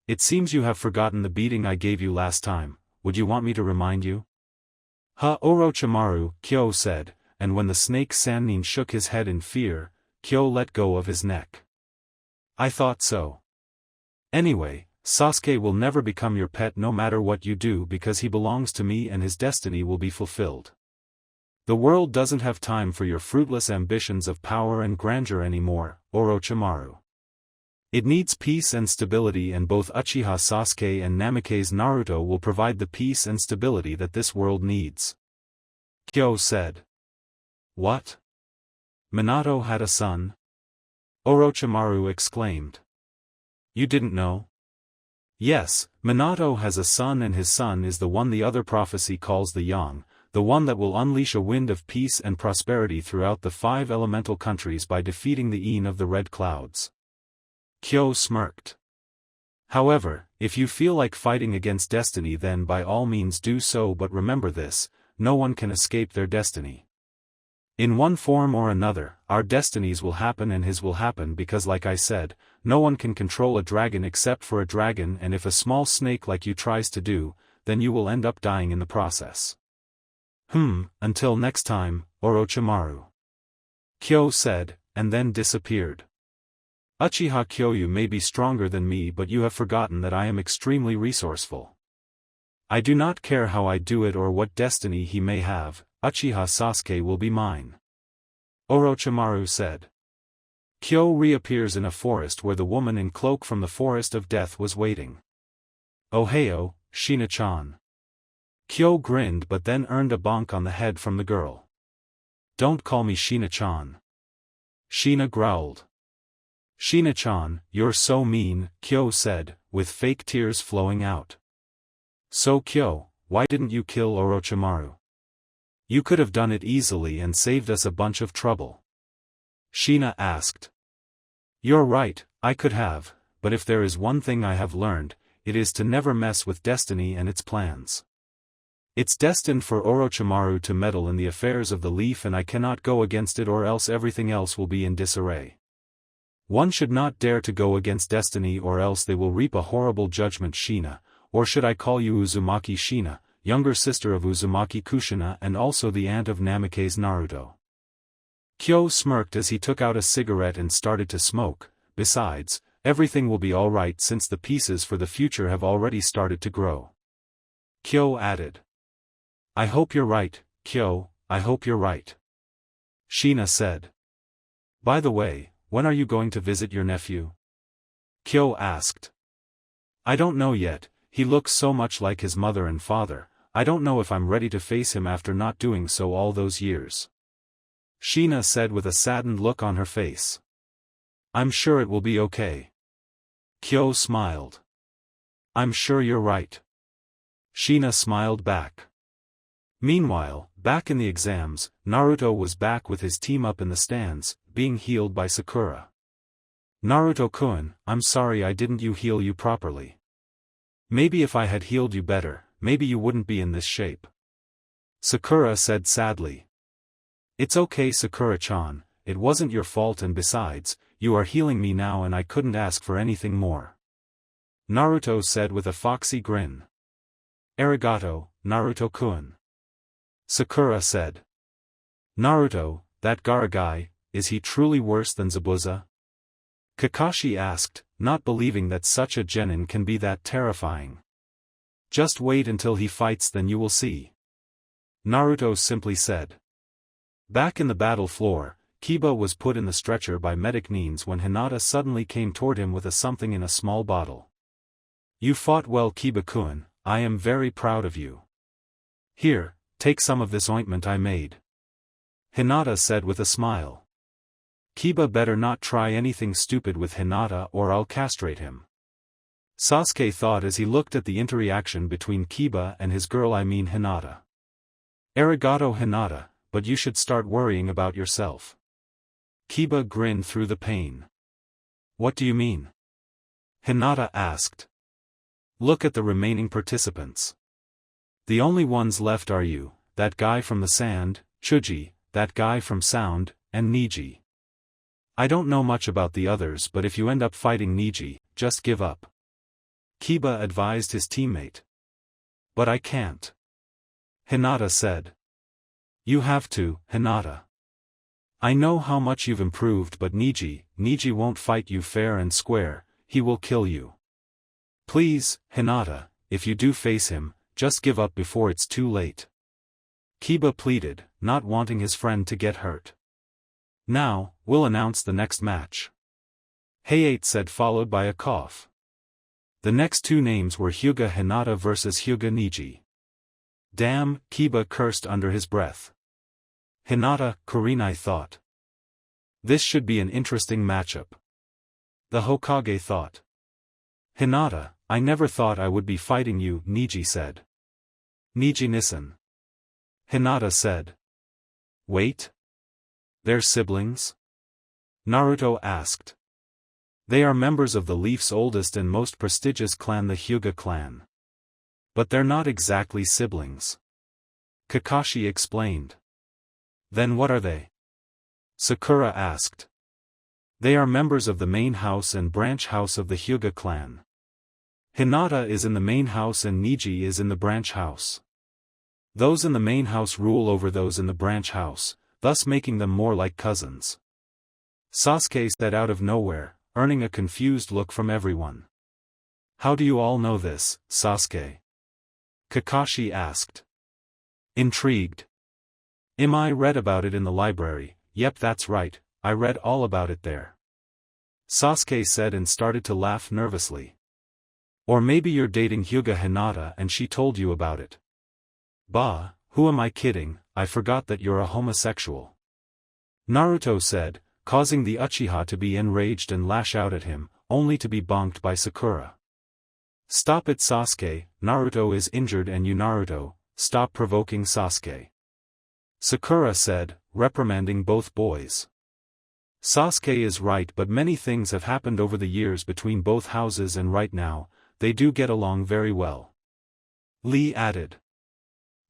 It seems you have forgotten the beating I gave you last time, would you want me to remind you? Orochimaru, Kyo said, and when the snake Sannin shook his head in fear, Kyo let go of his neck. I thought so. Anyway, Sasuke will never become your pet no matter what you do because he belongs to me and his destiny will be fulfilled. The world doesn't have time for your fruitless ambitions of power and grandeur anymore, Orochimaru. It needs peace and stability, and both Uchiha Sasuke and Namikaze Naruto will provide the peace and stability that this world needs. Kyo said. What? Minato had a son? Orochimaru exclaimed. You didn't know? Yes, Minato has a son, and his son is the one the other prophecy calls the Yang, the one that will unleash a wind of peace and prosperity throughout the 5 elemental countries by defeating the Een of the Red Clouds. Kyo smirked. However, if you feel like fighting against destiny, then by all means do so, but remember this, no one can escape their destiny. In one form or another, our destinies will happen, and his will happen because, like I said, no one can control a dragon except for a dragon, and if a small snake like you tries to do, then you will end up dying in the process. Until next time, Orochimaru. Kyo said, and then disappeared. Uchiha Kyoryu may be stronger than me, but you have forgotten that I am extremely resourceful. I do not care how I do it or what destiny he may have, Uchiha Sasuke will be mine. Orochimaru said. Kyo reappears in a forest where the woman in cloak from the forest of death was waiting. Ohio, Shina-chan. Kyo grinned but then earned a bonk on the head from the girl. Don't call me Shina-chan. Shina growled. Shina-chan, you're so mean, Kyo said, with fake tears flowing out. So Kyo, why didn't you kill Orochimaru? You could have done it easily and saved us a bunch of trouble. Shina asked. You're right, I could have, but if there is one thing I have learned, it is to never mess with destiny and its plans. It's destined for Orochimaru to meddle in the affairs of the leaf and I cannot go against it or else everything else will be in disarray. One should not dare to go against destiny or else they will reap a horrible judgment. Shina, or should I call you Uzumaki Shina, younger sister of Uzumaki Kushina and also the aunt of Namikaze Naruto. Kyo smirked as he took out a cigarette and started to smoke. Besides, everything will be alright since the pieces for the future have already started to grow. Kyo added. I hope you're right, Kyo, I hope you're right. Shina said. By the way, when are you going to visit your nephew? Kyo asked. I don't know yet, he looks so much like his mother and father, I don't know if I'm ready to face him after not doing so all those years. Shina said with a saddened look on her face. I'm sure it will be okay. Kyo smiled. I'm sure you're right. Shina smiled back. Meanwhile, back in the exams, Naruto was back with his team up in the stands, being healed by Sakura. Naruto-kun, I'm sorry I didn't heal you properly. Maybe if I had healed you better, maybe you wouldn't be in this shape. Sakura said sadly. It's okay Sakura-chan, it wasn't your fault and besides, you are healing me now and I couldn't ask for anything more. Naruto said with a foxy grin. Arigato, Naruto-kun. Sakura said. Naruto, that Gaara guy, is he truly worse than Zabuza? Kakashi asked, not believing that such a genin can be that terrifying. Just wait until he fights then you will see. Naruto simply said. Back in the battle floor, Kiba was put in the stretcher by medic Neens when Hinata suddenly came toward him with something in a small bottle. You fought well Kiba-kun, I am very proud of you. Here, take some of this ointment I made. Hinata said with a smile. Kiba better not try anything stupid with Hinata or I'll castrate him. Sasuke thought as he looked at the interaction between Kiba and his girl Hinata. Arigato Hinata, but you should start worrying about yourself. Kiba grinned through the pain. What do you mean? Hinata asked. Look at the remaining participants. The only ones left are you, that guy from the sand, Chuji, that guy from sound, and Niji. I don't know much about the others but if you end up fighting Niji, just give up. Kiba advised his teammate. But I can't. Hinata said. You have to, Hinata. I know how much you've improved but Niji won't fight you fair and square, he will kill you. Please, Hinata, if you do face him, just give up before it's too late. Kiba pleaded, not wanting his friend to get hurt. Now, we'll announce the next match. Hayate said followed by a cough. The next two names were Hyuga Hinata versus Hyuga Niji. Damn, Kiba cursed under his breath. Hinata, Kurenai thought. This should be an interesting matchup. The Hokage thought. Hinata, I never thought I would be fighting you, Niji said. Niji-nisan. Hinata said. Wait? They're siblings? Naruto asked. They are members of the Leaf's oldest and most prestigious clan, the Hyuga clan. But they're not exactly siblings. Kakashi explained. Then what are they? Sakura asked. They are members of the main house and branch house of the Hyuga clan. Hinata is in the main house and Niji is in the branch house. Those in the main house rule over those in the branch house, thus making them more like cousins. Sasuke said out of nowhere, earning a confused look from everyone. How do you all know this, Sasuke? Kakashi asked. Intrigued. I read about it in the library, yep that's right, I read all about it there. Sasuke said and started to laugh nervously. Or maybe you're dating Hyuga Hinata and she told you about it. Bah, who am I kidding, I forgot that you're a homosexual. Naruto said, causing the Uchiha to be enraged and lash out at him, only to be bonked by Sakura. Stop it Sasuke, Naruto is injured and you Naruto, stop provoking Sasuke. Sakura said, reprimanding both boys. Sasuke is right but many things have happened over the years between both houses and right now, they do get along very well. Lee added.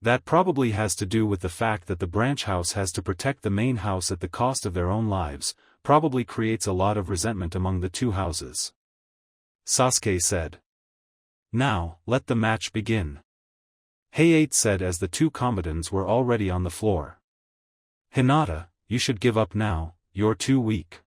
That probably has to do with the fact that the branch house has to protect the main house at the cost of their own lives, probably creates a lot of resentment among the two houses. Sasuke said. Now, let the match begin. Hayate said as the two combatants were already on the floor. Hinata, you should give up now, you're too weak.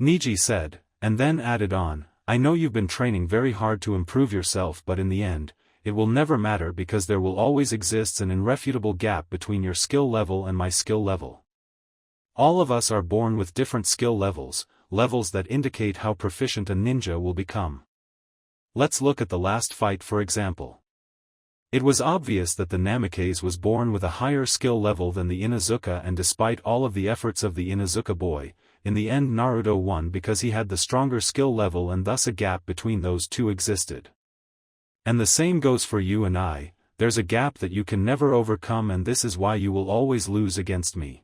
Neji said, and then added on, I know you've been training very hard to improve yourself, but in the end, it will never matter because there will always exist an irrefutable gap between your skill level and my skill level. All of us are born with different skill levels, levels that indicate how proficient a ninja will become. Let's look at the last fight for example. It was obvious that the Namikaze was born with a higher skill level than the Inuzuka, and despite all of the efforts of the Inuzuka boy, in the end Naruto won because he had the stronger skill level and thus a gap between those two existed. And the same goes for you and I, there's a gap that you can never overcome, and this is why you will always lose against me.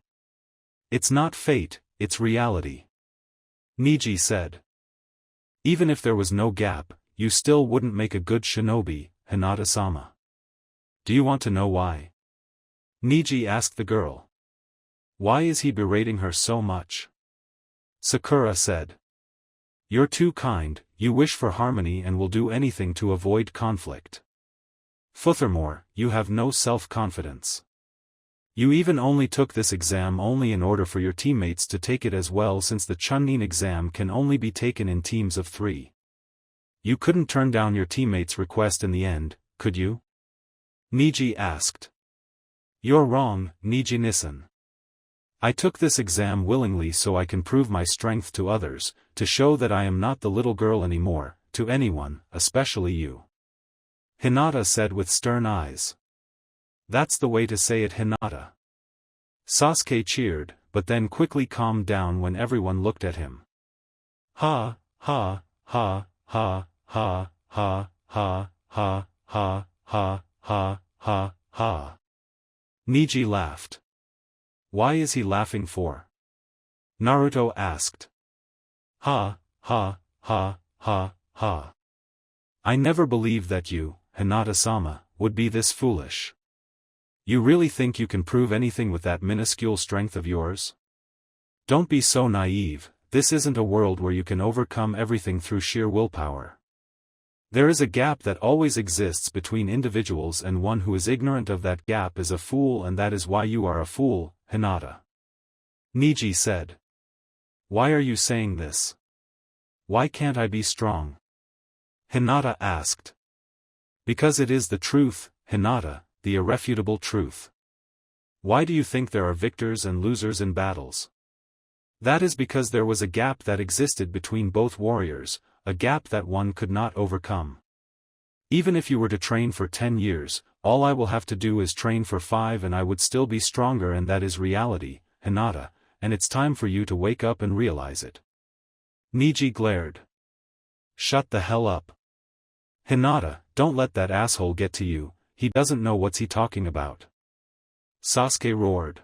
It's not fate, it's reality. Neji said. Even if there was no gap, you still wouldn't make a good shinobi, Hinata-sama. Do you want to know why? Neji asked the girl. Why is he berating her so much? Sakura said. You're too kind, you wish for harmony and will do anything to avoid conflict. Furthermore, you have no self-confidence. You even only took this exam only in order for your teammates to take it as well, since the Chunin exam can only be taken in teams of 3. You couldn't turn down your teammates' request in the end, could you? Neji asked. You're wrong, Neji-nisan. I took this exam willingly so I can prove my strength to others, to show that I am not the little girl anymore, to anyone, especially you. Hinata said with stern eyes. That's the way to say it, Hinata. Sasuke cheered, but then quickly calmed down when everyone looked at him. Ha, ha, ha, ha, ha, ha, ha, ha, ha, ha, ha, ha, ha. Neji laughed. Why is he laughing for? Naruto asked. Ha, ha, ha, ha, ha. I never believed that you, Hinata-sama, would be this foolish. You really think you can prove anything with that minuscule strength of yours? Don't be so naive, this isn't a world where you can overcome everything through sheer willpower. There is a gap that always exists between individuals, and one who is ignorant of that gap is a fool, and that is why you are a fool, Hinata. Neji said. Why are you saying this? Why can't I be strong? Hinata asked. Because it is the truth, Hinata, the irrefutable truth. Why do you think there are victors and losers in battles? That is because there was a gap that existed between both warriors, a gap that one could not overcome. Even if you were to train for 10 years, all I will have to do is train for 5 and I would still be stronger, and that is reality, Hinata, and it's time for you to wake up and realize it. Neji glared. Shut the hell up. Hinata, don't let that asshole get to you, he doesn't know what's he talking about. Sasuke roared.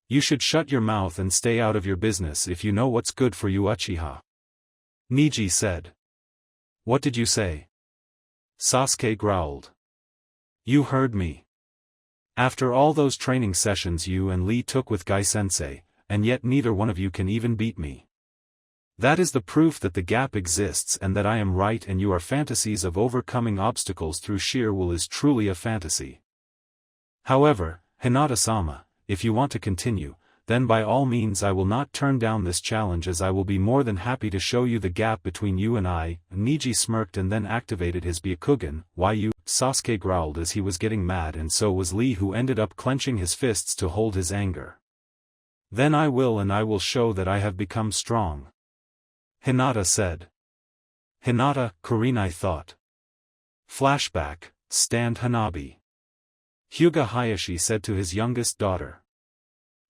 You should shut your mouth and stay out of your business if you know what's good for you, Uchiha. Neji said. What did you say? Sasuke growled. You heard me. After all those training sessions you and Lee took with Gai-sensei, and yet neither one of you can even beat me. That is the proof that the gap exists and that I am right, and your fantasies of overcoming obstacles through sheer will is truly a fantasy. However, Hinata-sama, if you want to continue, then by all means I will not turn down this challenge, as I will be more than happy to show you the gap between you and I. Neji smirked and then activated his Byakugan. Why you? Sasuke growled as he was getting mad, and so was Lee, who ended up clenching his fists to hold his anger. Then I will show that I have become strong. Hinata said. Hinata, Kurenai thought. Flashback, stand Hanabi. Hyuga Hayashi said to his youngest daughter.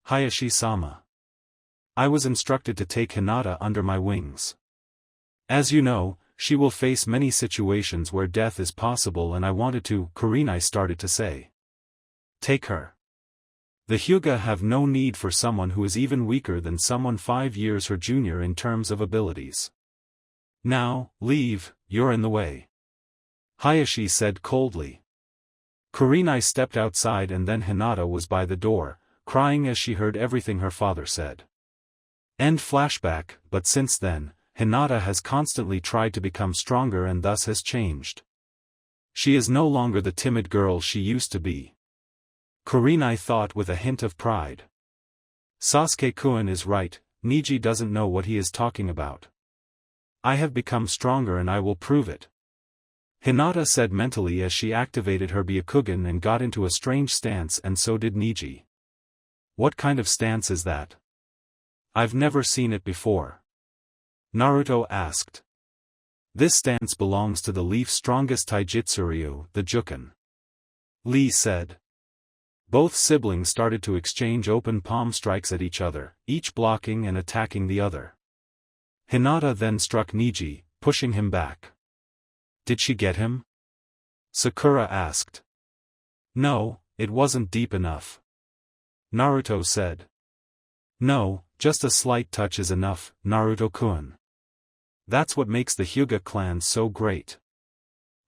Hayashi-sama. I was instructed to take Hinata under my wings. As you know, she will face many situations where death is possible, and I wanted to, Kurenai started to say. Take her. The Hyuga have no need for someone who is even weaker than someone 5 years her junior in terms of abilities. Now, leave, you're in the way. Hayashi said coldly. Kurenai stepped outside and then Hinata was by the door, crying as she heard everything her father said. End flashback. But since then, Hinata has constantly tried to become stronger and thus has changed. She is no longer the timid girl she used to be. Kurenai thought with a hint of pride. Sasuke-kun is right, Niji doesn't know what he is talking about. I have become stronger and I will prove it. Hinata said mentally as she activated her Byakugan and got into a strange stance, and so did Niji. What kind of stance is that? I've never seen it before. Naruto asked. This stance belongs to the Leaf's strongest taijutsu, the Juken. Lee said. Both siblings started to exchange open palm strikes at each other, each blocking and attacking the other. Hinata then struck Niji, pushing him back. Did she get him? Sakura asked. No, it wasn't deep enough. Naruto said. No, just a slight touch is enough, Naruto-kun. That's what makes the Hyuga clan so great.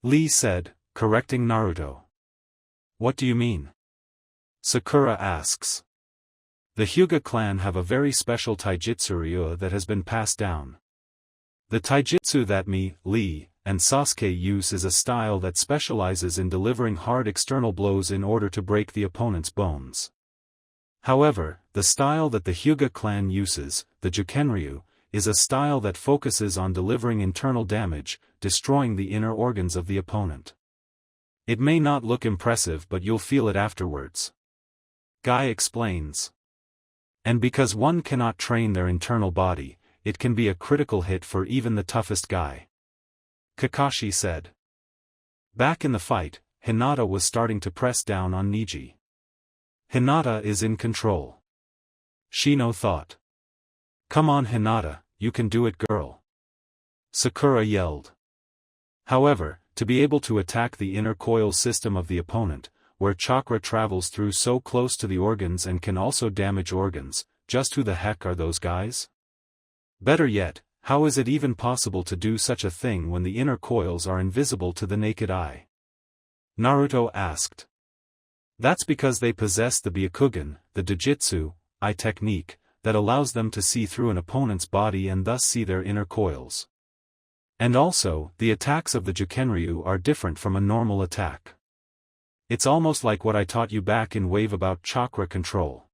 Lee said, correcting Naruto. What do you mean? Sakura asks. The Hyuga clan have a very special taijutsu that has been passed down. The taijutsu that me, Lee, and Sasuke use is a style that specializes in delivering hard external blows in order to break the opponent's bones. However, the style that the Hyuga clan uses, the Jukenryu, is a style that focuses on delivering internal damage, destroying the inner organs of the opponent. It may not look impressive but you'll feel it afterwards. Guy explains. And because one cannot train their internal body, it can be a critical hit for even the toughest guy. Kakashi said. Back in the fight, Hinata was starting to press down on Niji. Hinata is in control. Shino thought. Come on Hinata, you can do it girl. Sakura yelled. However, to be able to attack the inner coil system of the opponent, where chakra travels through so close to the organs and can also damage organs, just who the heck are those guys? Better yet, how is it even possible to do such a thing when the inner coils are invisible to the naked eye? Naruto asked. That's because they possess the Byakugan, the Dojutsu, eye technique, that allows them to see through an opponent's body and thus see their inner coils. And also, the attacks of the Jukenryu are different from a normal attack. It's almost like what I taught you back in Wave about chakra control.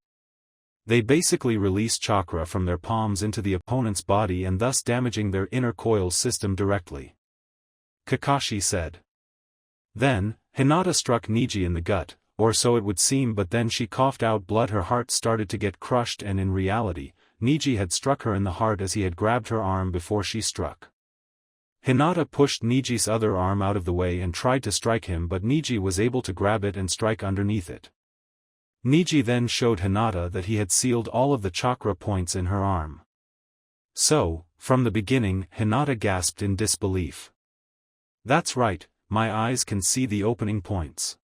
They basically release chakra from their palms into the opponent's body and thus damaging their inner coil system directly. Kakashi said. Then, Hinata struck Niji in the gut, or so it would seem, but then she coughed out blood. Her heart started to get crushed and in reality, Niji had struck her in the heart as he had grabbed her arm before she struck. Hinata pushed Niji's other arm out of the way and tried to strike him, but Niji was able to grab it and strike underneath it. Niji then showed Hinata that he had sealed all of the chakra points in her arm. So, from the beginning, Hinata gasped in disbelief. That's right, my eyes can see the opening points.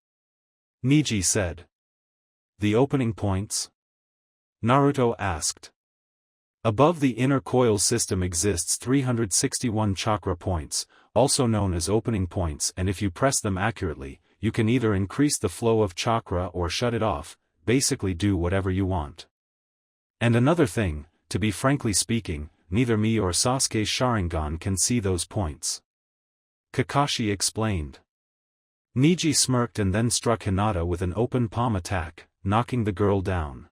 Niji said. The opening points? Naruto asked. Above the inner coil system exists 361 chakra points, also known as opening points, and if you press them accurately, you can either increase the flow of chakra or shut it off, basically do whatever you want. And another thing, to be frankly speaking, neither me or Sasuke's Sharingan can see those points. Kakashi explained. Niji smirked and then struck Hinata with an open palm attack, knocking the girl down.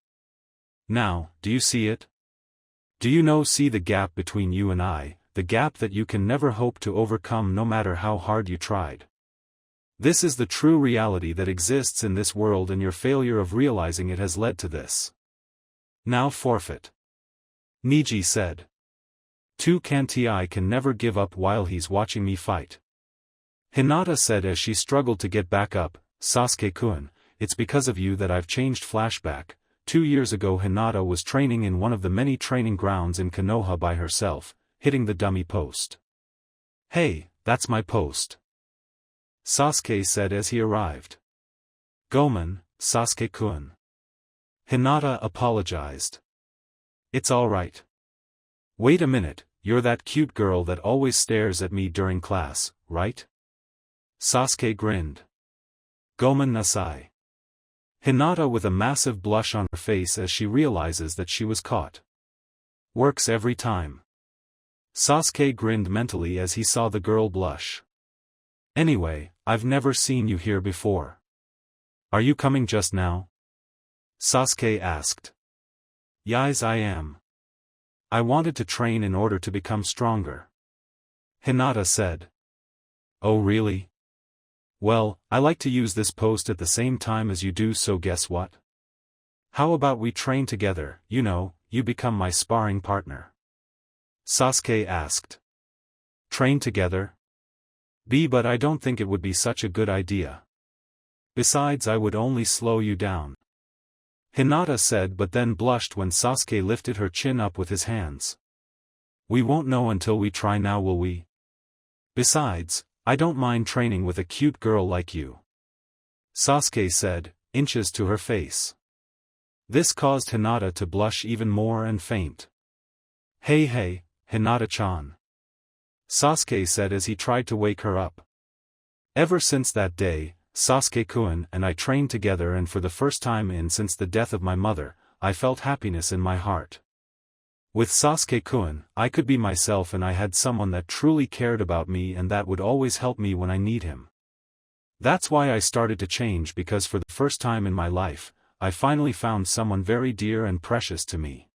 Now, do you see it? Do you see the gap between you and I, the gap that you can never hope to overcome no matter how hard you tried? This is the true reality that exists in this world, and your failure of realizing it has led to this. Now forfeit. Niji said. Kanti can never give up while he's watching me fight. Hinata said as she struggled to get back up. Sasuke-kun, it's because of you that I've changed. Flashback. 2 years ago Hinata was training in one of the many training grounds in Konoha by herself, hitting the dummy post. Hey, that's my post. Sasuke said as he arrived. Gomen, Sasuke-kun. Hinata apologized. It's alright. Wait a minute, you're that cute girl that always stares at me during class, right? Sasuke grinned. Gomen Nasai. Hinata with a massive blush on her face as she realizes that she was caught. Works every time. Sasuke grinned mentally as he saw the girl blush. Anyway, I've never seen you here before. Are you coming just now? Sasuke asked. Yes, I am. I wanted to train in order to become stronger. Hinata said. Oh really? Well, I like to use this post at the same time as you do, so guess what? How about we train together, you become my sparring partner. Sasuke asked. Train together? But I don't think it would be such a good idea. Besides, I would only slow you down. Hinata said, but then blushed when Sasuke lifted her chin up with his hands. We won't know until we try now, will we? Besides, I don't mind training with a cute girl like you. Sasuke said, inches to her face. This caused Hinata to blush even more and faint. Hey, Hinata-chan. Sasuke said as he tried to wake her up. Ever since that day, Sasuke-kun and I trained together, and for the first time since the death of my mother, I felt happiness in my heart. With Sasuke-kun, I could be myself, and I had someone that truly cared about me and that would always help me when I need him. That's why I started to change, because for the first time in my life, I finally found someone very dear and precious to me.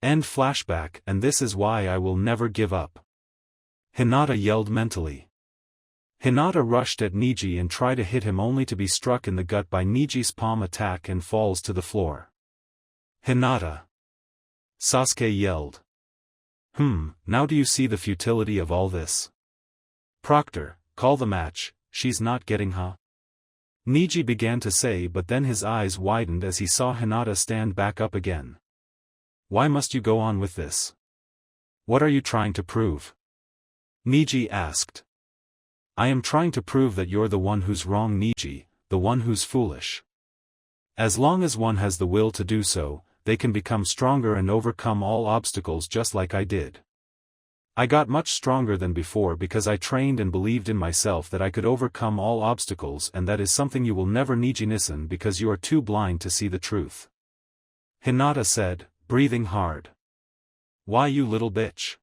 End flashback. And this is why I will never give up. Hinata yelled mentally. Hinata rushed at Neji and tried to hit him, only to be struck in the gut by Neji's palm attack and falls to the floor. Hinata! Sasuke yelled. Now do you see the futility of all this? Proctor, call the match, she's not getting Neji began to say, but then his eyes widened as he saw Hinata stand back up again. Why must you go on with this? What are you trying to prove? Neji asked. I am trying to prove that you're the one who's wrong, Neji, the one who's foolish. As long as one has the will to do so, they can become stronger and overcome all obstacles just like I did. I got much stronger than before because I trained and believed in myself that I could overcome all obstacles, and that is something you will never, Neji-nisan, because you are too blind to see the truth. Hinata said, breathing hard. Why, you little bitch?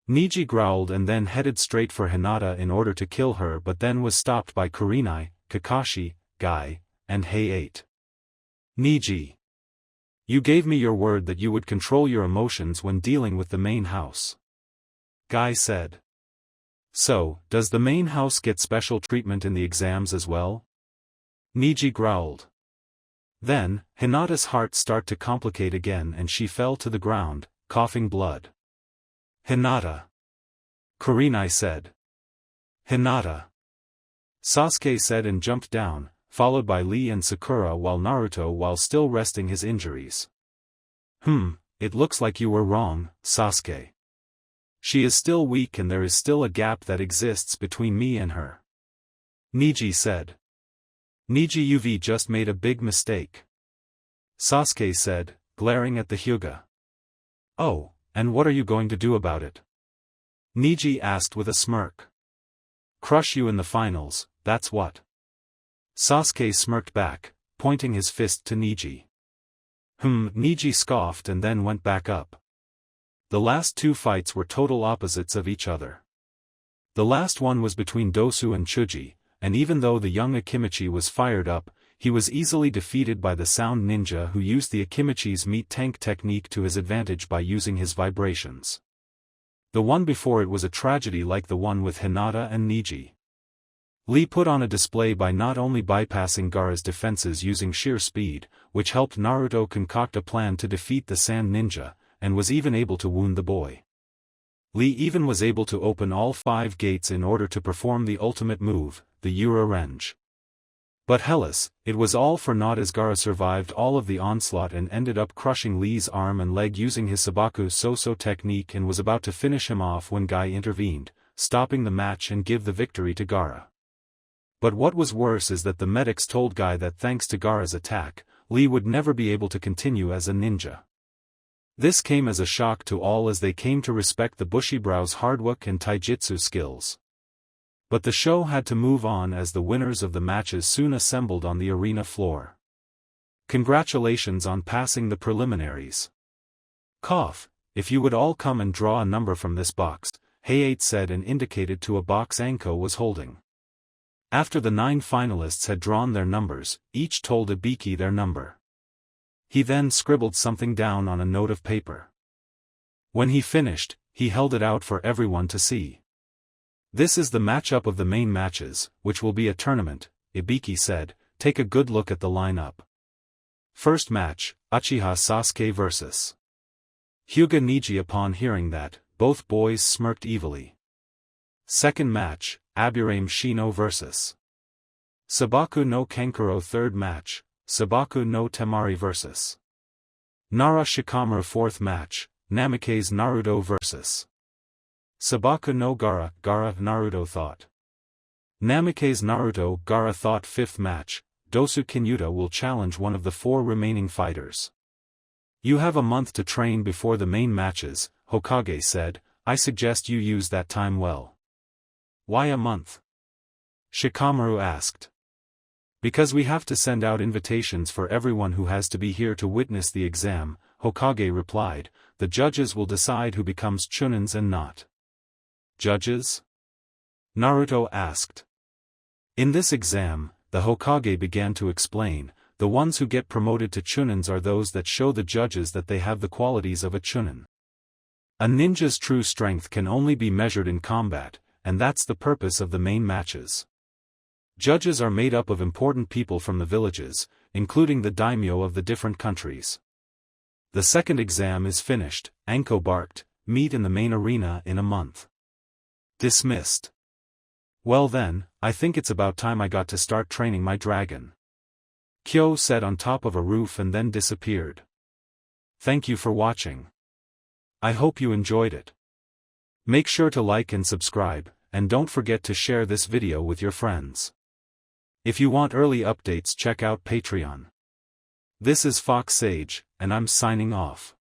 Neji growled and then headed straight for Hinata in order to kill her, but then was stopped by Kurenai, Kakashi, Guy, and Hey-8. Neji. You gave me your word that you would control your emotions when dealing with the main house. Guy said. So, does the main house get special treatment in the exams as well? Neji growled. Then, Hinata's heart started to complicate again and she fell to the ground, coughing blood. Hinata. Kurenai said. Hinata. Sasuke said and jumped down, followed by Lee and Sakura, while Naruto while still resting his injuries. It looks like you were wrong, Sasuke. She is still weak and there is still a gap that exists between me and her. Neji said. Neji, you've just made a big mistake. Sasuke said, glaring at the Hyuga. Oh, and what are you going to do about it? Neji asked with a smirk. Crush you in the finals, that's what. Sasuke smirked back, pointing his fist to Neji. Neji scoffed and then went back up. The last two fights were total opposites of each other. The last one was between Dosu and Chuji, and even though the young Akimichi was fired up, he was easily defeated by the sound ninja, who used the Akimichi's meat tank technique to his advantage by using his vibrations. The one before it was a tragedy like the one with Hinata and Neji. Lee put on a display by not only bypassing Gaara's defenses using sheer speed, which helped Naruto concoct a plan to defeat the sand ninja, and was even able to wound the boy. Lee even was able to open all 5 gates in order to perform the ultimate move, the Yura Renge. But Hellas, it was all for naught as Gaara survived all of the onslaught and ended up crushing Lee's arm and leg using his Sabaku Soso technique, and was about to finish him off when Guy intervened, stopping the match and give the victory to Gaara. But what was worse is that the medics told Guy that thanks to Gaara's attack, Lee would never be able to continue as a ninja. This came as a shock to all as they came to respect the Bushibrows' hard work and taijutsu skills. But the show had to move on as the winners of the matches soon assembled on the arena floor. Congratulations on passing the preliminaries. Cough, if you would all come and draw a number from this box, Hayate said and indicated to a box Anko was holding. After the 9 finalists had drawn their numbers, each told Ibiki their number. He then scribbled something down on a note of paper. When he finished, he held it out for everyone to see. This is the matchup of the main matches, which will be a tournament, Ibiki said. Take a good look at the lineup. First match, Uchiha Sasuke vs. Hyuga Neji. Upon hearing that, both boys smirked evilly. Second match, Aburame Shino vs. Sabaku no Kankuro. Third match, Sabaku no Temari vs. Nara Shikamaru. Fourth match, Namikaze Naruto vs. Sabaku no Gaara. Naruto thought. Namikaze Naruto. Gaara thought. Fifth match, Dosu Kinyuta will challenge one of the 4 remaining fighters. You have a month to train before the main matches, Hokage said. I suggest you use that time well. Why a month? Shikamaru asked. Because we have to send out invitations for everyone who has to be here to witness the exam, Hokage replied. The judges will decide who becomes Chunins and not. Judges? Naruto asked. In this exam, the Hokage began to explain, the ones who get promoted to Chunins are those that show the judges that they have the qualities of a Chunin. A ninja's true strength can only be measured in combat, and that's the purpose of the main matches. Judges are made up of important people from the villages, including the daimyo of the different countries. The second exam is finished, Anko barked. Meet in the main arena in a month. Dismissed. Well then, I think it's about time I got to start training my dragon. Kyo said on top of a roof and then disappeared. Thank you for watching. I hope you enjoyed it. Make sure to like and subscribe, and don't forget to share this video with your friends. If you want early updates, check out Patreon. This is Fox Sage, and I'm signing off.